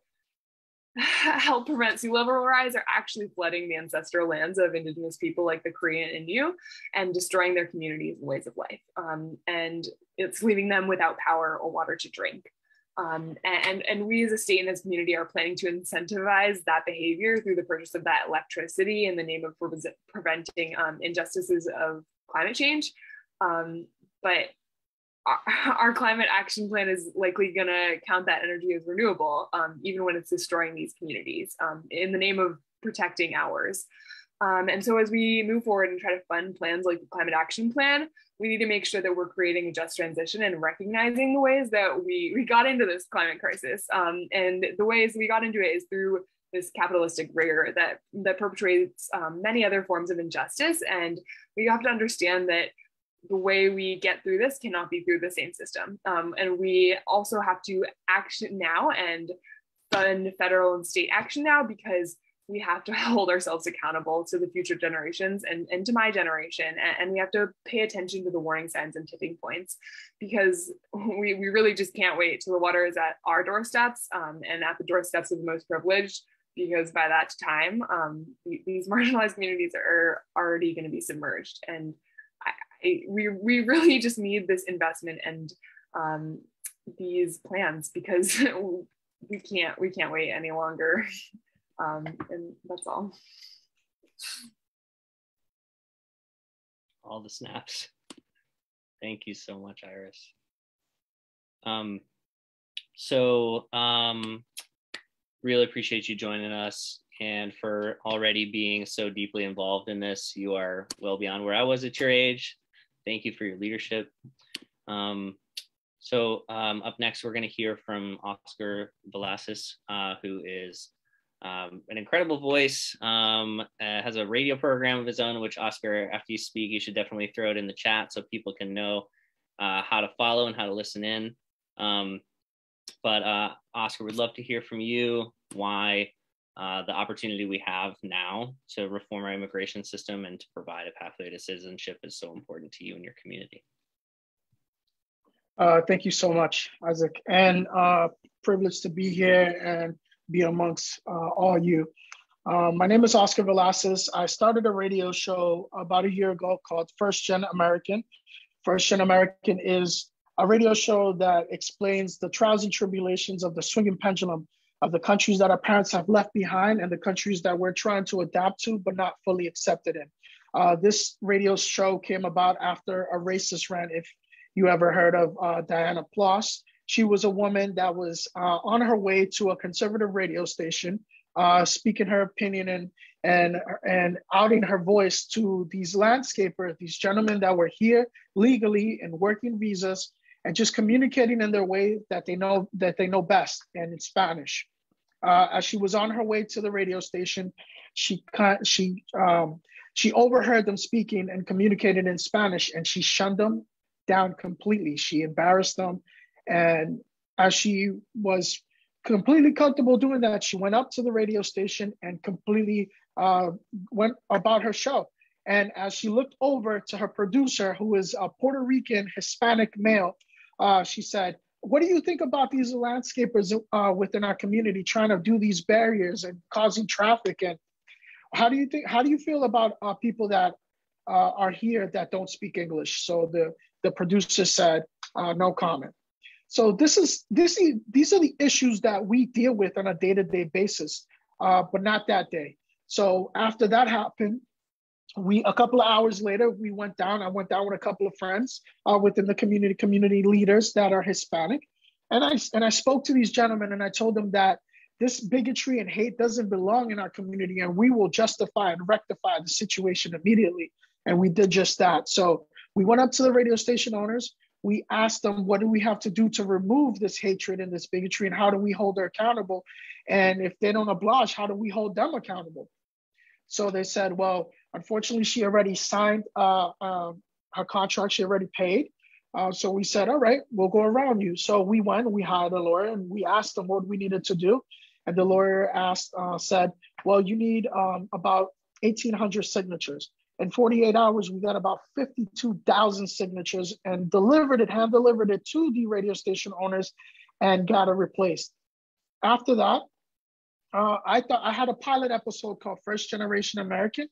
S9: help prevent sea level rise are actually flooding the ancestral lands of Indigenous people like the Korean Innu and destroying their communities and ways of life. And it's leaving them without power or water to drink. And we as a state and as a community are planning to incentivize that behavior through the purchase of that electricity in the name of preventing injustices of climate change. But our climate action plan is likely going to count that energy as renewable, even when it's destroying these communities in the name of protecting ours. And so as we move forward and try to fund plans like the climate action plan, we need to make sure that we're creating a just transition and recognizing the ways that we got into this climate crisis. And the ways we got into it is through this capitalistic rigor that perpetuates many other forms of injustice. And we have to understand that the way we get through this cannot be through the same system. And we also have to act now and fund federal and state action now, because we have to hold ourselves accountable to the future generations and to my generation. And we have to pay attention to the warning signs and tipping points, because we really just can't wait till the water is at our doorsteps and at the doorsteps of the most privileged, because by that time, these marginalized communities are already going to be submerged. And we really just need this investment and these plans, because we can't wait any longer. And that's all.
S1: All the snaps. Thank you so much, Iris. Really appreciate you joining us, and for already being so deeply involved in this. You are well beyond where I was at your age. Thank you for your leadership. Up next, we're going to hear from Oscar Velasquez, who is an incredible voice, has a radio program of his own, which Oscar, after you speak, you should definitely throw it in the chat so people can know how to follow and how to listen in. But Oscar, we'd love to hear from you why the opportunity we have now to reform our immigration system and to provide a pathway to citizenship is so important to you and your community.
S10: Thank you so much, Isaac, and privileged to be here and be amongst all you. My name is Oscar Velasquez. I started a radio show about a year ago called First Gen American. First Gen American is a radio show that explains the trials and tribulations of the swinging pendulum of the countries that our parents have left behind and the countries that we're trying to adapt to but not fully accepted in. This radio show came about after a racist rant, if you ever heard of Diana Ploss. She was a woman that was on her way to a conservative radio station, speaking her opinion and outing her voice to these landscapers, these gentlemen that were here legally and working visas, and just communicating in their way that they know best, and in Spanish. As she was on her way to the radio station, she overheard them speaking and communicating in Spanish, and she shunned them down completely. She embarrassed them. And as she was completely comfortable doing that, she went up to the radio station and completely went about her show. And as she looked over to her producer, who is a Puerto Rican Hispanic male, she said, "What do you think about these landscapers within our community trying to do these barriers and causing traffic? And how do you feel about people that are here that don't speak English?" So the producer said, "No comment." So these are the issues that we deal with on a day-to-day basis, but not that day. So after that happened, a couple of hours later, I went down with a couple of friends within the community leaders that are Hispanic. And I spoke to these gentlemen and I told them that this bigotry and hate doesn't belong in our community, and we will justify and rectify the situation immediately. And we did just that. So we went up to the radio station owners. We asked them, what do we have to do to remove this hatred and this bigotry, and how do we hold her accountable? And if they don't oblige, how do we hold them accountable? So they said, well, unfortunately, she already signed her contract. She already paid. So we said, all right, we'll go around you. So we went, we hired a lawyer, and we asked them what we needed to do. And the lawyer said, well, you need about 1,800 signatures. In 48 hours, we got about 52,000 signatures and hand delivered it to the radio station owners and got it replaced. After that, I thought I had a pilot episode called First Generation American,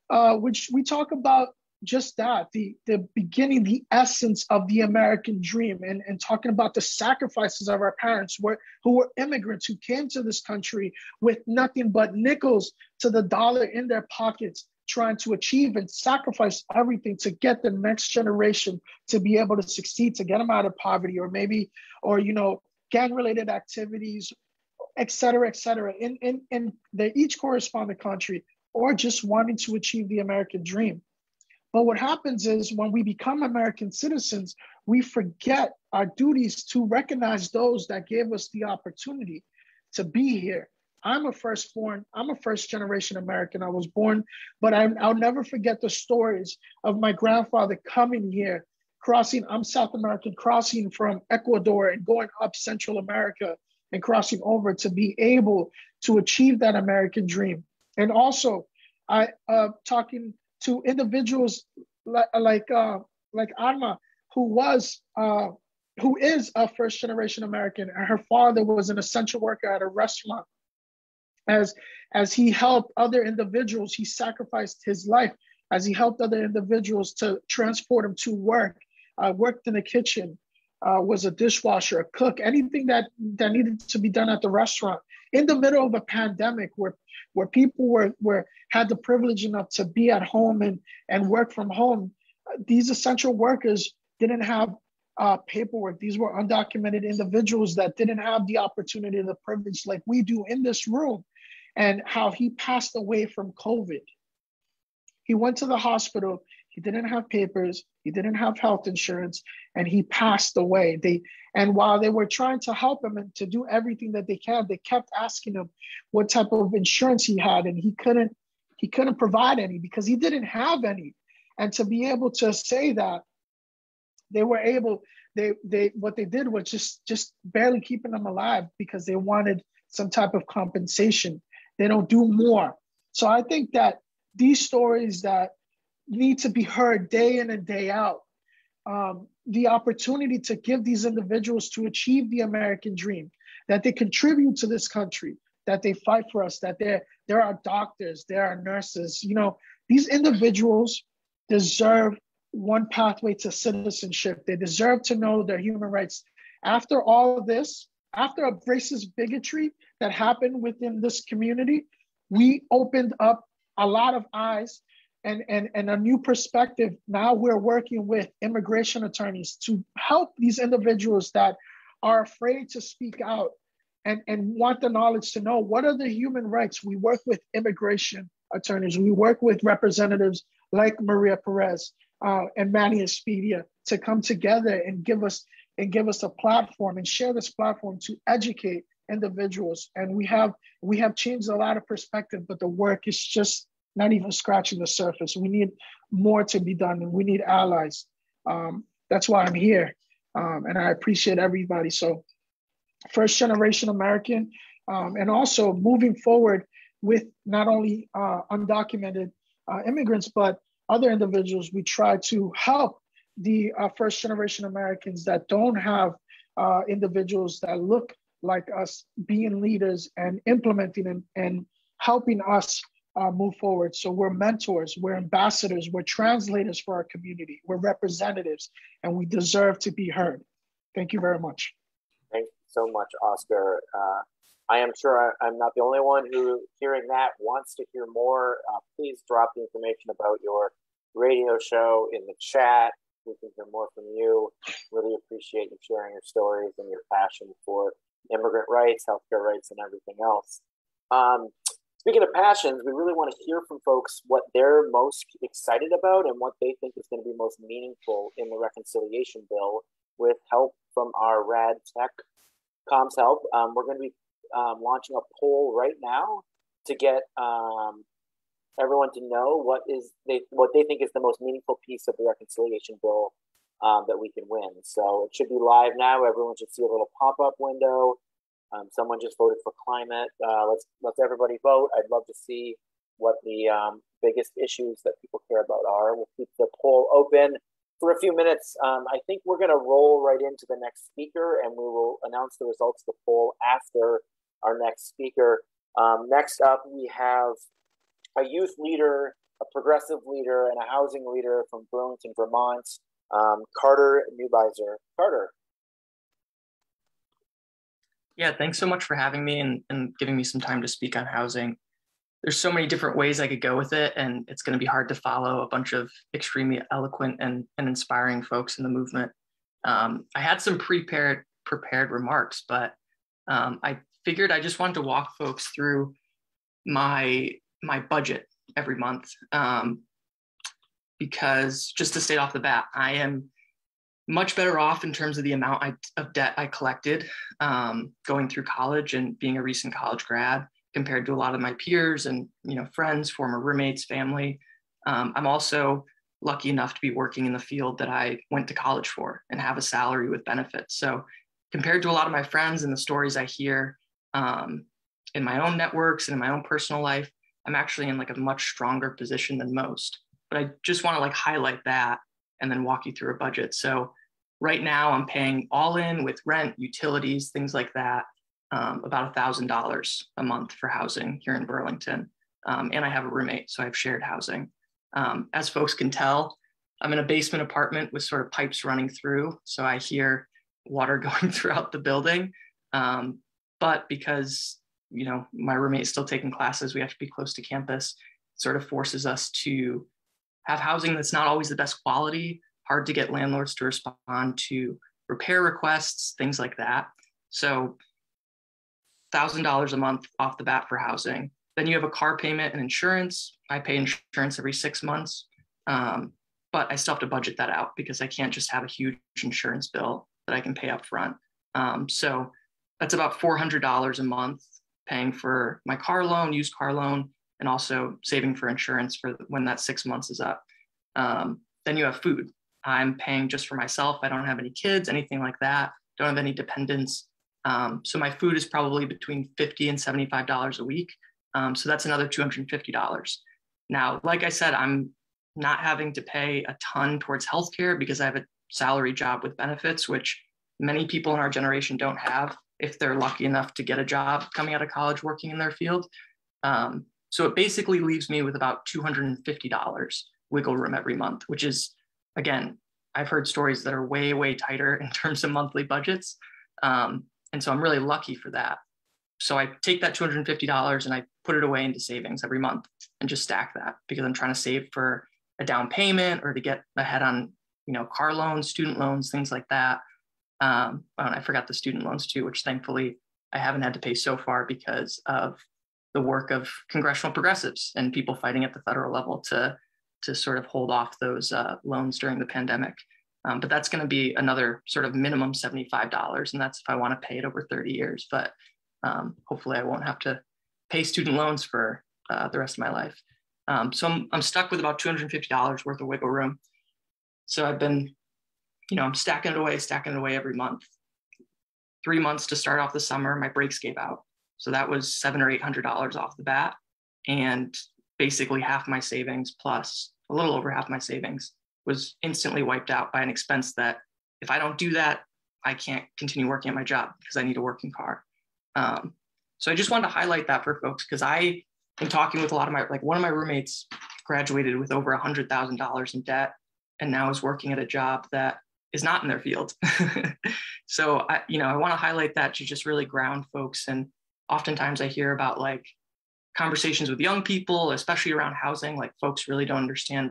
S10: which we talk about just that, the beginning, the essence of the American dream, and talking about the sacrifices of our parents who were immigrants who came to this country with nothing but nickels to the dollar in their pockets, trying to achieve and sacrifice everything to get the next generation to be able to succeed, to get them out of poverty, or gang-related activities, et cetera, et cetera. And they each correspond to country, or just wanting to achieve the American dream. But what happens is when we become American citizens, we forget our duties to recognize those that gave us the opportunity to be here. I'm a first generation American. I was born, but I'll never forget the stories of my grandfather coming here, I'm South American, crossing from Ecuador and going up Central America and crossing over to be able to achieve that American dream. And also, talking to individuals like Alma, who is a first generation American, and her father was an essential worker at a restaurant. As he helped other individuals, he sacrificed his life as he helped other individuals to transport them to work. Worked in the kitchen, was a dishwasher, a cook, anything that needed to be done at the restaurant in the middle of a pandemic where people had the privilege enough to be at home and work from home. These essential workers didn't have paperwork. These were undocumented individuals that didn't have the opportunity and the privilege like we do in this room. And how he passed away from COVID. He went to the hospital. He didn't have papers. He didn't have health insurance, and he passed away. And while they were trying to help him and to do everything that they can, they kept asking him what type of insurance he had, and he couldn't provide any because he didn't have any. And to be able to say that, they were able. What they did was just barely keeping him alive because they wanted some type of compensation. They don't do more. So I think that these stories that need to be heard day in and day out, the opportunity to give these individuals to achieve the American dream, that they contribute to this country, that they fight for us, that there are doctors, there are nurses. These individuals deserve one pathway to citizenship. They deserve to know their human rights. After all of this, after a racist bigotry that happened within this community, we opened up a lot of eyes and a new perspective. Now we're working with immigration attorneys to help these individuals that are afraid to speak out and want the knowledge to know what are the human rights. We work with immigration attorneys. We work with representatives like Maria Perez and Manny Espedia to come together and give us a platform and share this platform to educate individuals. And we have changed a lot of perspective, but the work is just not even scratching the surface. We need more to be done, and we need allies. That's why I'm here, and I appreciate everybody. So first generation American, and also moving forward with not only undocumented immigrants, but other individuals. We try to help the first generation Americans that don't have individuals that look like us being leaders and implementing and helping us move forward. So we're mentors, we're ambassadors, we're translators for our community, we're representatives, and we deserve to be heard. Thank you very much.
S4: Thank you so much, Oscar. I am sure I'm not the only one who, hearing that, wants to hear more. Please drop the information about your radio show in the chat. We can hear more from you. Really appreciate you sharing your stories and your passion for immigrant rights, healthcare rights, and everything else. Speaking of passions, we really want to hear from folks what they're most excited about and what they think is going to be most meaningful in the reconciliation bill, with help from our rad tech comms help. We're going to be launching a poll right now to get everyone to know what they think is the most meaningful piece of the reconciliation bill that we can win. So it should be live now. Everyone should see a little pop-up window. Someone just voted for climate. Let's everybody vote. I'd love to see what the biggest issues that people care about are. We'll keep the poll open for a few minutes. I think we're going to roll right into the next speaker, and we will announce the results of the poll after our next speaker. Next up, we have a youth leader, a progressive leader, and a housing leader from Burlington, Vermont, Carter Neubiser. Carter.
S11: Yeah, thanks so much for having me and giving me some time to speak on housing. There's so many different ways I could go with it, and it's going to be hard to follow a bunch of extremely eloquent and inspiring folks in the movement. I had some prepared remarks, but I figured I just wanted to walk folks through my budget every month, because just to state off the bat, I am much better off in terms of the amount of debt I collected going through college and being a recent college grad compared to a lot of my peers and friends, former roommates, family. I'm also lucky enough to be working in the field that I went to college for and have a salary with benefits. So compared to a lot of my friends and the stories I hear in my own networks and in my own personal life, I'm actually in like a much stronger position than most. But I just want to like highlight that and then walk you through a budget. So right now I'm paying all in with rent, utilities, things like that, about $1,000 a month for housing here in Burlington. And I have a roommate, so I have shared housing. As folks can tell, I'm in a basement apartment with sort of pipes running through, so I hear water going throughout the building. But because my roommate's still taking classes, we have to be close to campus, it sort of forces us to have housing that's not always the best quality, hard to get landlords to respond to repair requests, things like that. So $1,000 a month off the bat for housing. Then you have a car payment and insurance. I pay insurance every 6 months, but I still have to budget that out because I can't just have a huge insurance bill that I can pay up front. So that's about $400 a month paying for my car loan, used car loan, and also saving for insurance for when that 6 months is up. Then you have food. I'm paying just for myself. I don't have any kids, anything like that. Don't have any dependents. So my food is probably between $50 and $75 a week. So that's another $250. Now, like I said, I'm not having to pay a ton towards healthcare because I have a salary job with benefits, which many people in our generation don't have if they're lucky enough to get a job coming out of college working in their field. So it basically leaves me with about $250 wiggle room every month, which is, again, I've heard stories that are way, way tighter in terms of monthly budgets. And so I'm really lucky for that. So I take that $250 and I put it away into savings every month and just stack that because I'm trying to save for a down payment or to get ahead on, car loans, student loans, things like that. And I forgot the student loans too, which thankfully I haven't had to pay so far because of the work of congressional progressives and people fighting at the federal level to sort of hold off those loans during the pandemic. But that's going to be another sort of minimum $75. And that's if I want to pay it over 30 years. But hopefully I won't have to pay student loans for the rest of my life. So I'm stuck with about $250 worth of wiggle room. So I've been, I'm stacking it away every month. 3 months to start off the summer, my brakes gave out. So that was $700 or $800 off the bat. And basically half my savings plus a little over half my savings was instantly wiped out by an expense that if I don't do that, I can't continue working at my job because I need a working car. So I just wanted to highlight that for folks because I am talking with a lot of one of my roommates graduated with over $100,000 in debt and now is working at a job that is not in their field. So I want to highlight that to just really ground folks. And oftentimes I hear about conversations with young people, especially around housing, folks really don't understand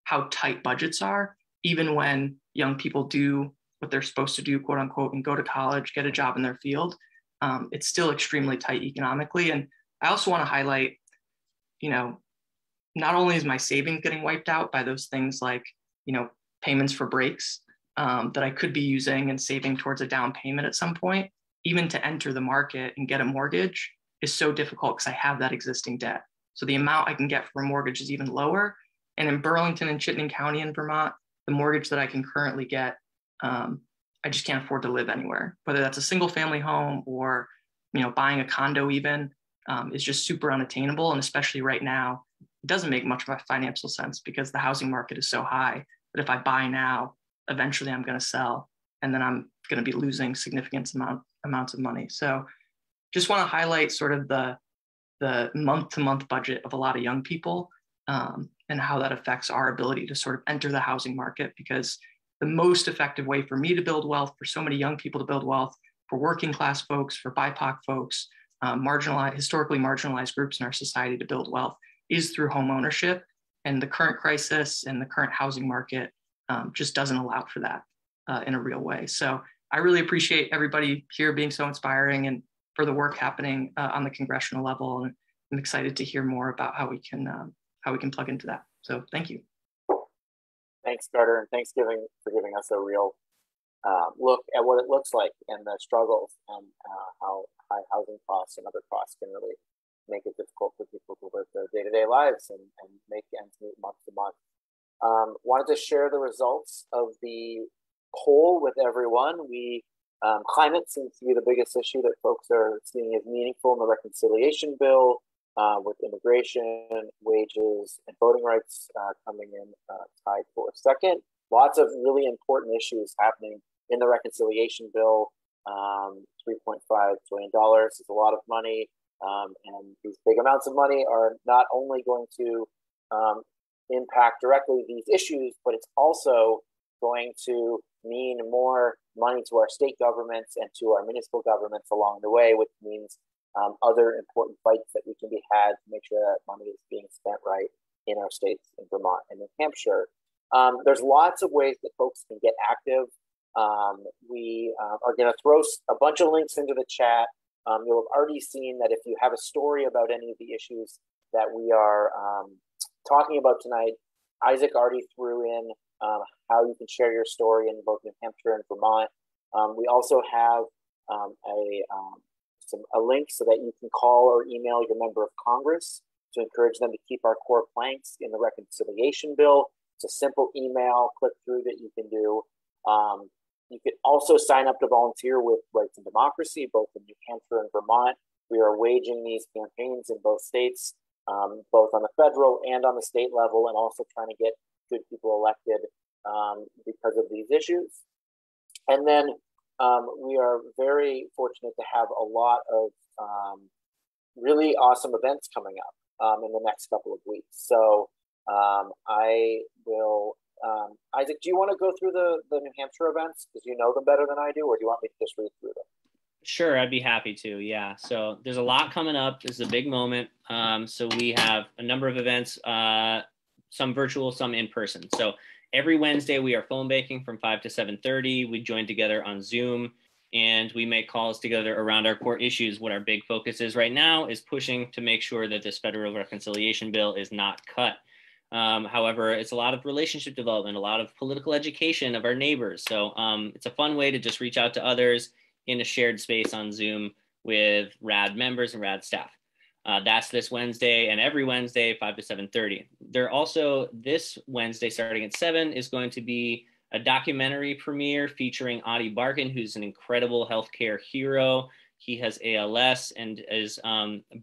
S11: how tight budgets are, even when young people do what they're supposed to do, quote unquote, and go to college, get a job in their field. It's still extremely tight economically. And I also want to highlight, not only is my savings getting wiped out by those things payments for breaks that I could be using and saving towards a down payment at some point, even to enter the market and get a mortgage is so difficult because I have that existing debt. So the amount I can get for a mortgage is even lower. And in Burlington and Chittenden County in Vermont, the mortgage that I can currently get, I just can't afford to live anywhere, whether that's a single family home or buying a condo even is just super unattainable. And especially right now, it doesn't make much of a financial sense because the housing market is so high that if I buy now, eventually I'm going to sell, and then I'm going to be losing significant amounts of money. So just want to highlight sort of the month-to-month budget of a lot of young people and how that affects our ability to sort of enter the housing market, because the most effective way for me to build wealth, for so many young people to build wealth, for working class folks, for BIPOC folks, historically marginalized groups in our society to build wealth is through home ownership. And the current crisis and the current housing market just doesn't allow for that in a real way. So I really appreciate everybody here being so inspiring and for the work happening on the congressional level. And I'm excited to hear more about how we can plug into that. So thank you.
S4: Thanks, Carter, and thanks for giving us a real look at what it looks like and the struggles and how high housing costs and other costs can really make it difficult for people to live their day-to-day lives and make ends meet month to month. Wanted to share the results of the poll with everyone. Climate seems to be the biggest issue that folks are seeing as meaningful in the reconciliation bill, with immigration, wages, and voting rights coming in tied for second. Lots of really important issues happening in the reconciliation bill. $3.5 billion is a lot of money, and these big amounts of money are not only going to impact directly these issues, but it's also going to mean more money to our state governments and to our municipal governments along the way, which means other important fights that we can be had to make sure that money is being spent right in our states in Vermont and New Hampshire. There's lots of ways that folks can get active. We are going to throw a bunch of links into the chat. You'll have already seen that if you have a story about any of the issues that we are talking about tonight, Isaac already threw in how you can share your story in both New Hampshire and Vermont. We also have a link so that you can call or email your member of Congress to encourage them to keep our core planks in the reconciliation bill. It's a simple email click through that you can do. You can also sign up to volunteer with Rights and Democracy, both in New Hampshire and Vermont. We are waging these campaigns in both states, both on the federal and on the state level, and also trying to get good people elected because of these issues. And then we are very fortunate to have a lot of really awesome events coming up in the next couple of weeks. So I will, Isaac, do you want to go through the New Hampshire events because you know them better than I do, or do you want me to just read through them?
S1: Sure, I'd be happy to. Yeah. So there's a lot coming up. This is a big moment. So we have a number of events, some virtual, some in person. So every Wednesday we are phone banking from 5 to 7:30. We join together on Zoom and we make calls together around our core issues. What our big focus is right now is pushing to make sure that this federal reconciliation bill is not cut. However, it's a lot of relationship development, a lot of political education of our neighbors. So it's a fun way to just reach out to others in a shared space on Zoom with RAD members and RAD staff. That's this Wednesday and every Wednesday, 5 to 7:30. There also, this Wednesday starting at 7 is going to be a documentary premiere featuring Adi Barkan, who's an incredible healthcare hero. He has ALS and is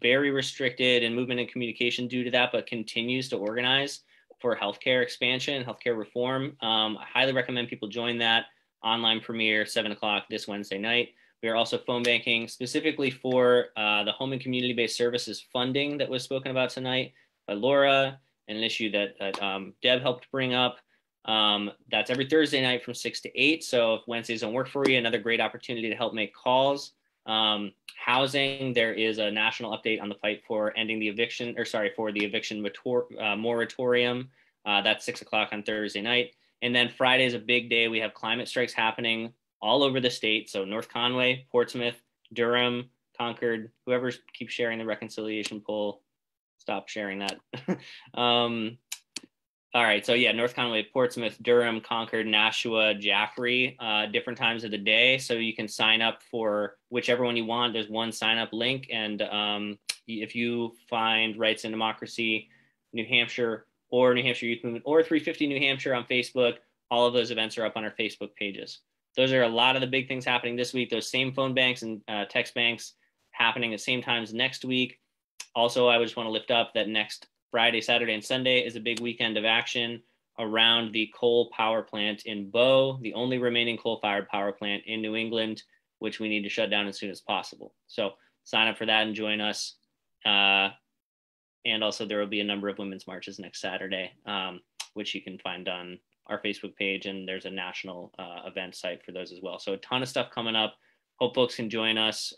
S1: very restricted in movement and communication due to that, but continues to organize for healthcare expansion, healthcare reform. I highly recommend people join that online premiere, 7 o'clock this Wednesday night. We are also phone banking specifically for the home and community-based services funding that was spoken about tonight by Laura, and an issue that Deb helped bring up. That's every Thursday night from 6 to 8. So if Wednesdays don't work for you, another great opportunity to help make calls. Housing, there is a national update on the fight for ending the eviction, for the eviction moratorium. That's 6 o'clock on Thursday night. And then Friday is a big day. We have climate strikes happening all over the state. So North Conway, Portsmouth, Durham, Concord, whoever keeps sharing the reconciliation poll, stop sharing that. All right, so yeah, North Conway, Portsmouth, Durham, Concord, Nashua, Jaffrey, different times of the day. So you can sign up for whichever one you want. There's one sign up link. And if you find Rights and Democracy, New Hampshire, or New Hampshire Youth Movement, or 350 New Hampshire on Facebook, all of those events are up on our Facebook pages. Those are a lot of the big things happening this week. Those same phone banks and text banks happening at the same times next week. Also, I just want to lift up that next Friday, Saturday, and Sunday is a big weekend of action around the coal power plant in Bow, the only remaining coal-fired power plant in New England, which we need to shut down as soon as possible. So sign up for that and join us. And also there will be a number of women's marches next Saturday, which you can find on our Facebook page, and there's a national event site for those as well. So a ton of stuff coming up. Hope folks can join us.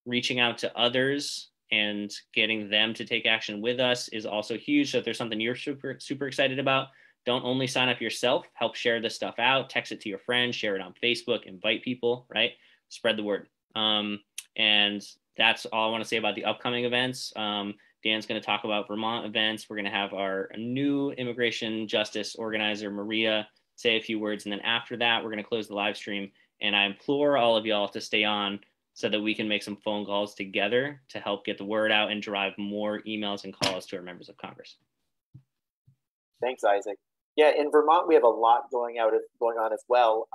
S1: Reaching out to others and getting them to take action with us is also huge. So if there's something you're super excited about, don't only sign up yourself, help share this stuff out, text it to your friends, share it on Facebook, invite people, right? Spread the word. And that's all I want to say about the upcoming events. Dan's going to talk about Vermont events. We're going to have our new immigration justice organizer, Maria, say a few words. And then after that, we're going to close the live stream. And I implore all of y'all to stay on so that we can make some phone calls together to help get the word out and drive more emails and calls to our members of Congress.
S4: Thanks, Isaac. Yeah, in Vermont, we have a lot going on as well.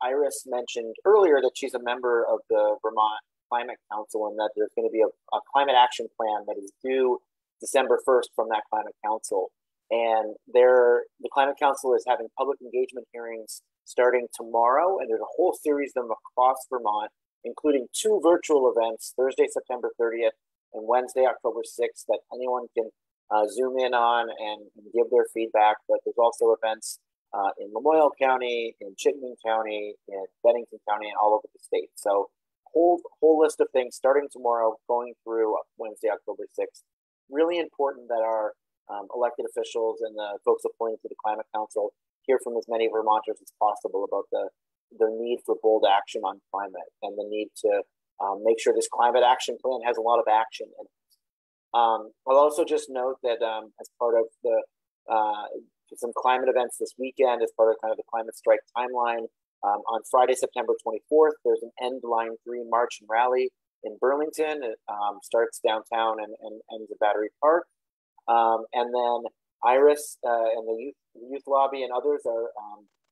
S4: Iris mentioned earlier that she's a member of the Vermont Climate Council and that there's going to be a climate action plan that is due December 1st from that Climate Council. And the Climate Council is having public engagement hearings starting tomorrow, and there's a whole series of them across Vermont, including 2 virtual events, Thursday, September 30th and Wednesday, October 6th, that anyone can zoom in on and give their feedback. But there's also events in Lamoille County, in Chittenden County, in Bennington County, and all over the state. So whole list of things starting tomorrow, going through Wednesday, October 6th. Really important that our elected officials and the folks appointed to the Climate Council hear from as many Vermonters as possible about the need for bold action on climate and the need to make sure this climate action plan has a lot of action in it. I'll also just note that as part of some climate events this weekend, as part of kind of the climate strike timeline, on Friday, September 24th, there's an End Line 3 march and rally in Burlington. It starts downtown and ends at Battery Park. And then Iris and the youth lobby and others are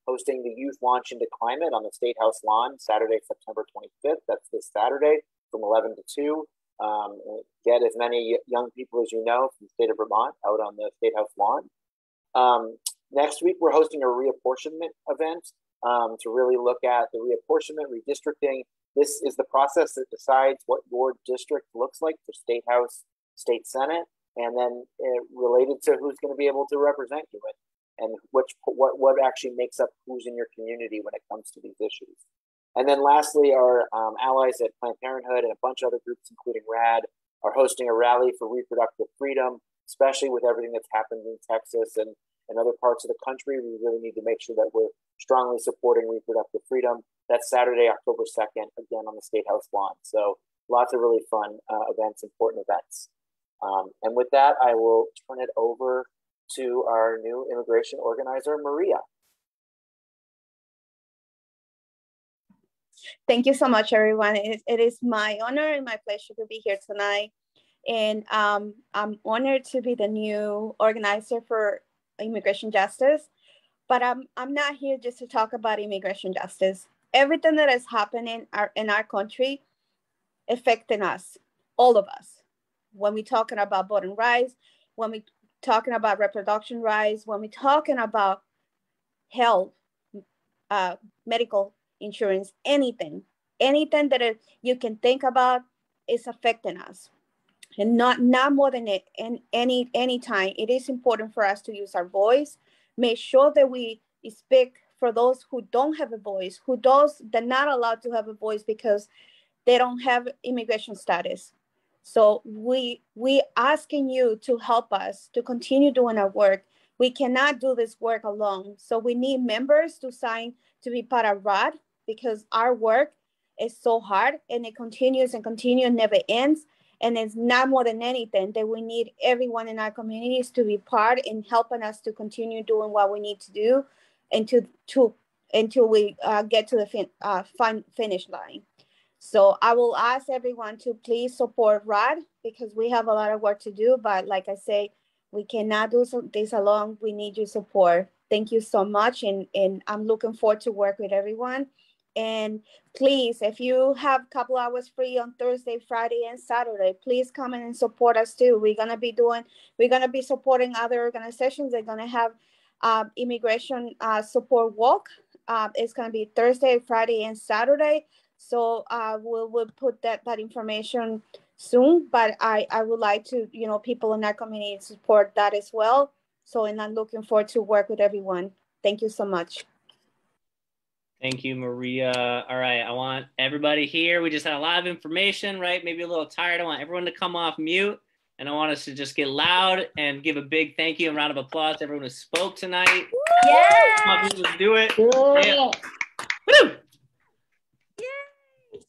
S4: hosting the Youth Launch into Climate on the State House lawn, Saturday, September 25th. That's this Saturday from 11 to 2. Get as many young people as you know from the state of Vermont out on the State House lawn. Next week, we're hosting a reapportionment event to really look at the reapportionment, redistricting. This is the process that decides what your district looks like for State House, State Senate, and then related to who's going to be able to represent you and what actually makes up who's in your community when it comes to these issues. And then lastly, our allies at Planned Parenthood and a bunch of other groups, including RAD, are hosting a rally for reproductive freedom, especially with everything that's happened in Texas and other parts of the country. We really need to make sure that we're strongly supporting reproductive freedom. That's Saturday, October 2nd, again on the State House lawn. So lots of really fun events, important events. And with that, I will turn it over to our new immigration organizer, Maria.
S12: Thank you so much, everyone. It is my honor and my pleasure to be here tonight. And I'm honored to be the new organizer for immigration justice. But I'm not here just to talk about immigration justice. Everything that is happening in our country affecting us, all of us. When we're talking about voting rights, when we're talking about reproduction rights, when we're talking about health, medical insurance, anything that you can think about is affecting us. And not more than it in any time. It is important for us to use our voice, make sure that we speak for those who don't have a voice, they're not allowed to have a voice because they don't have immigration status. So we asking you to help us to continue doing our work. We cannot do this work alone. So we need members to sign to be part of RAD because our work is so hard and it continues and never ends. And it's not more than anything that we need everyone in our communities to be part in helping us to continue doing what we need to do until we get to the finish line. So I will ask everyone to please support RAD because we have a lot of work to do. But like I say, we cannot do this alone. We need your support. Thank you so much. And I'm looking forward to work with everyone. And please, if you have a couple hours free on Thursday, Friday, and Saturday, please come in and support us too. We're gonna be supporting other organizations. They're gonna have immigration support walk. It's gonna be Thursday, Friday, and Saturday. So we'll put that information soon. But I would like to, people in our community support that as well. So, and I'm looking forward to work with everyone. Thank you so much.
S1: Thank you, Maria. All right, I want everybody here. We just had a lot of information, right? Maybe a little tired. I want everyone to come off mute, and I want us to just get loud and give a big thank you and round of applause to everyone who spoke tonight.
S12: Yeah!
S1: Come on, let's do it. Yeah. Woo! Yay!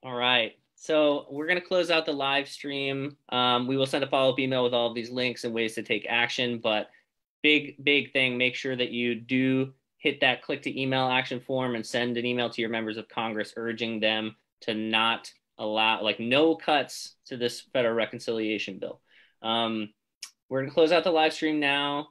S1: All right, so we're going to close out the live stream. We will send a follow-up email with all of these links and ways to take action, but big thing, make sure that you do hit that click to email action form and send an email to your members of Congress urging them to not allow, no cuts to this federal reconciliation bill. We're going to close out the live stream now.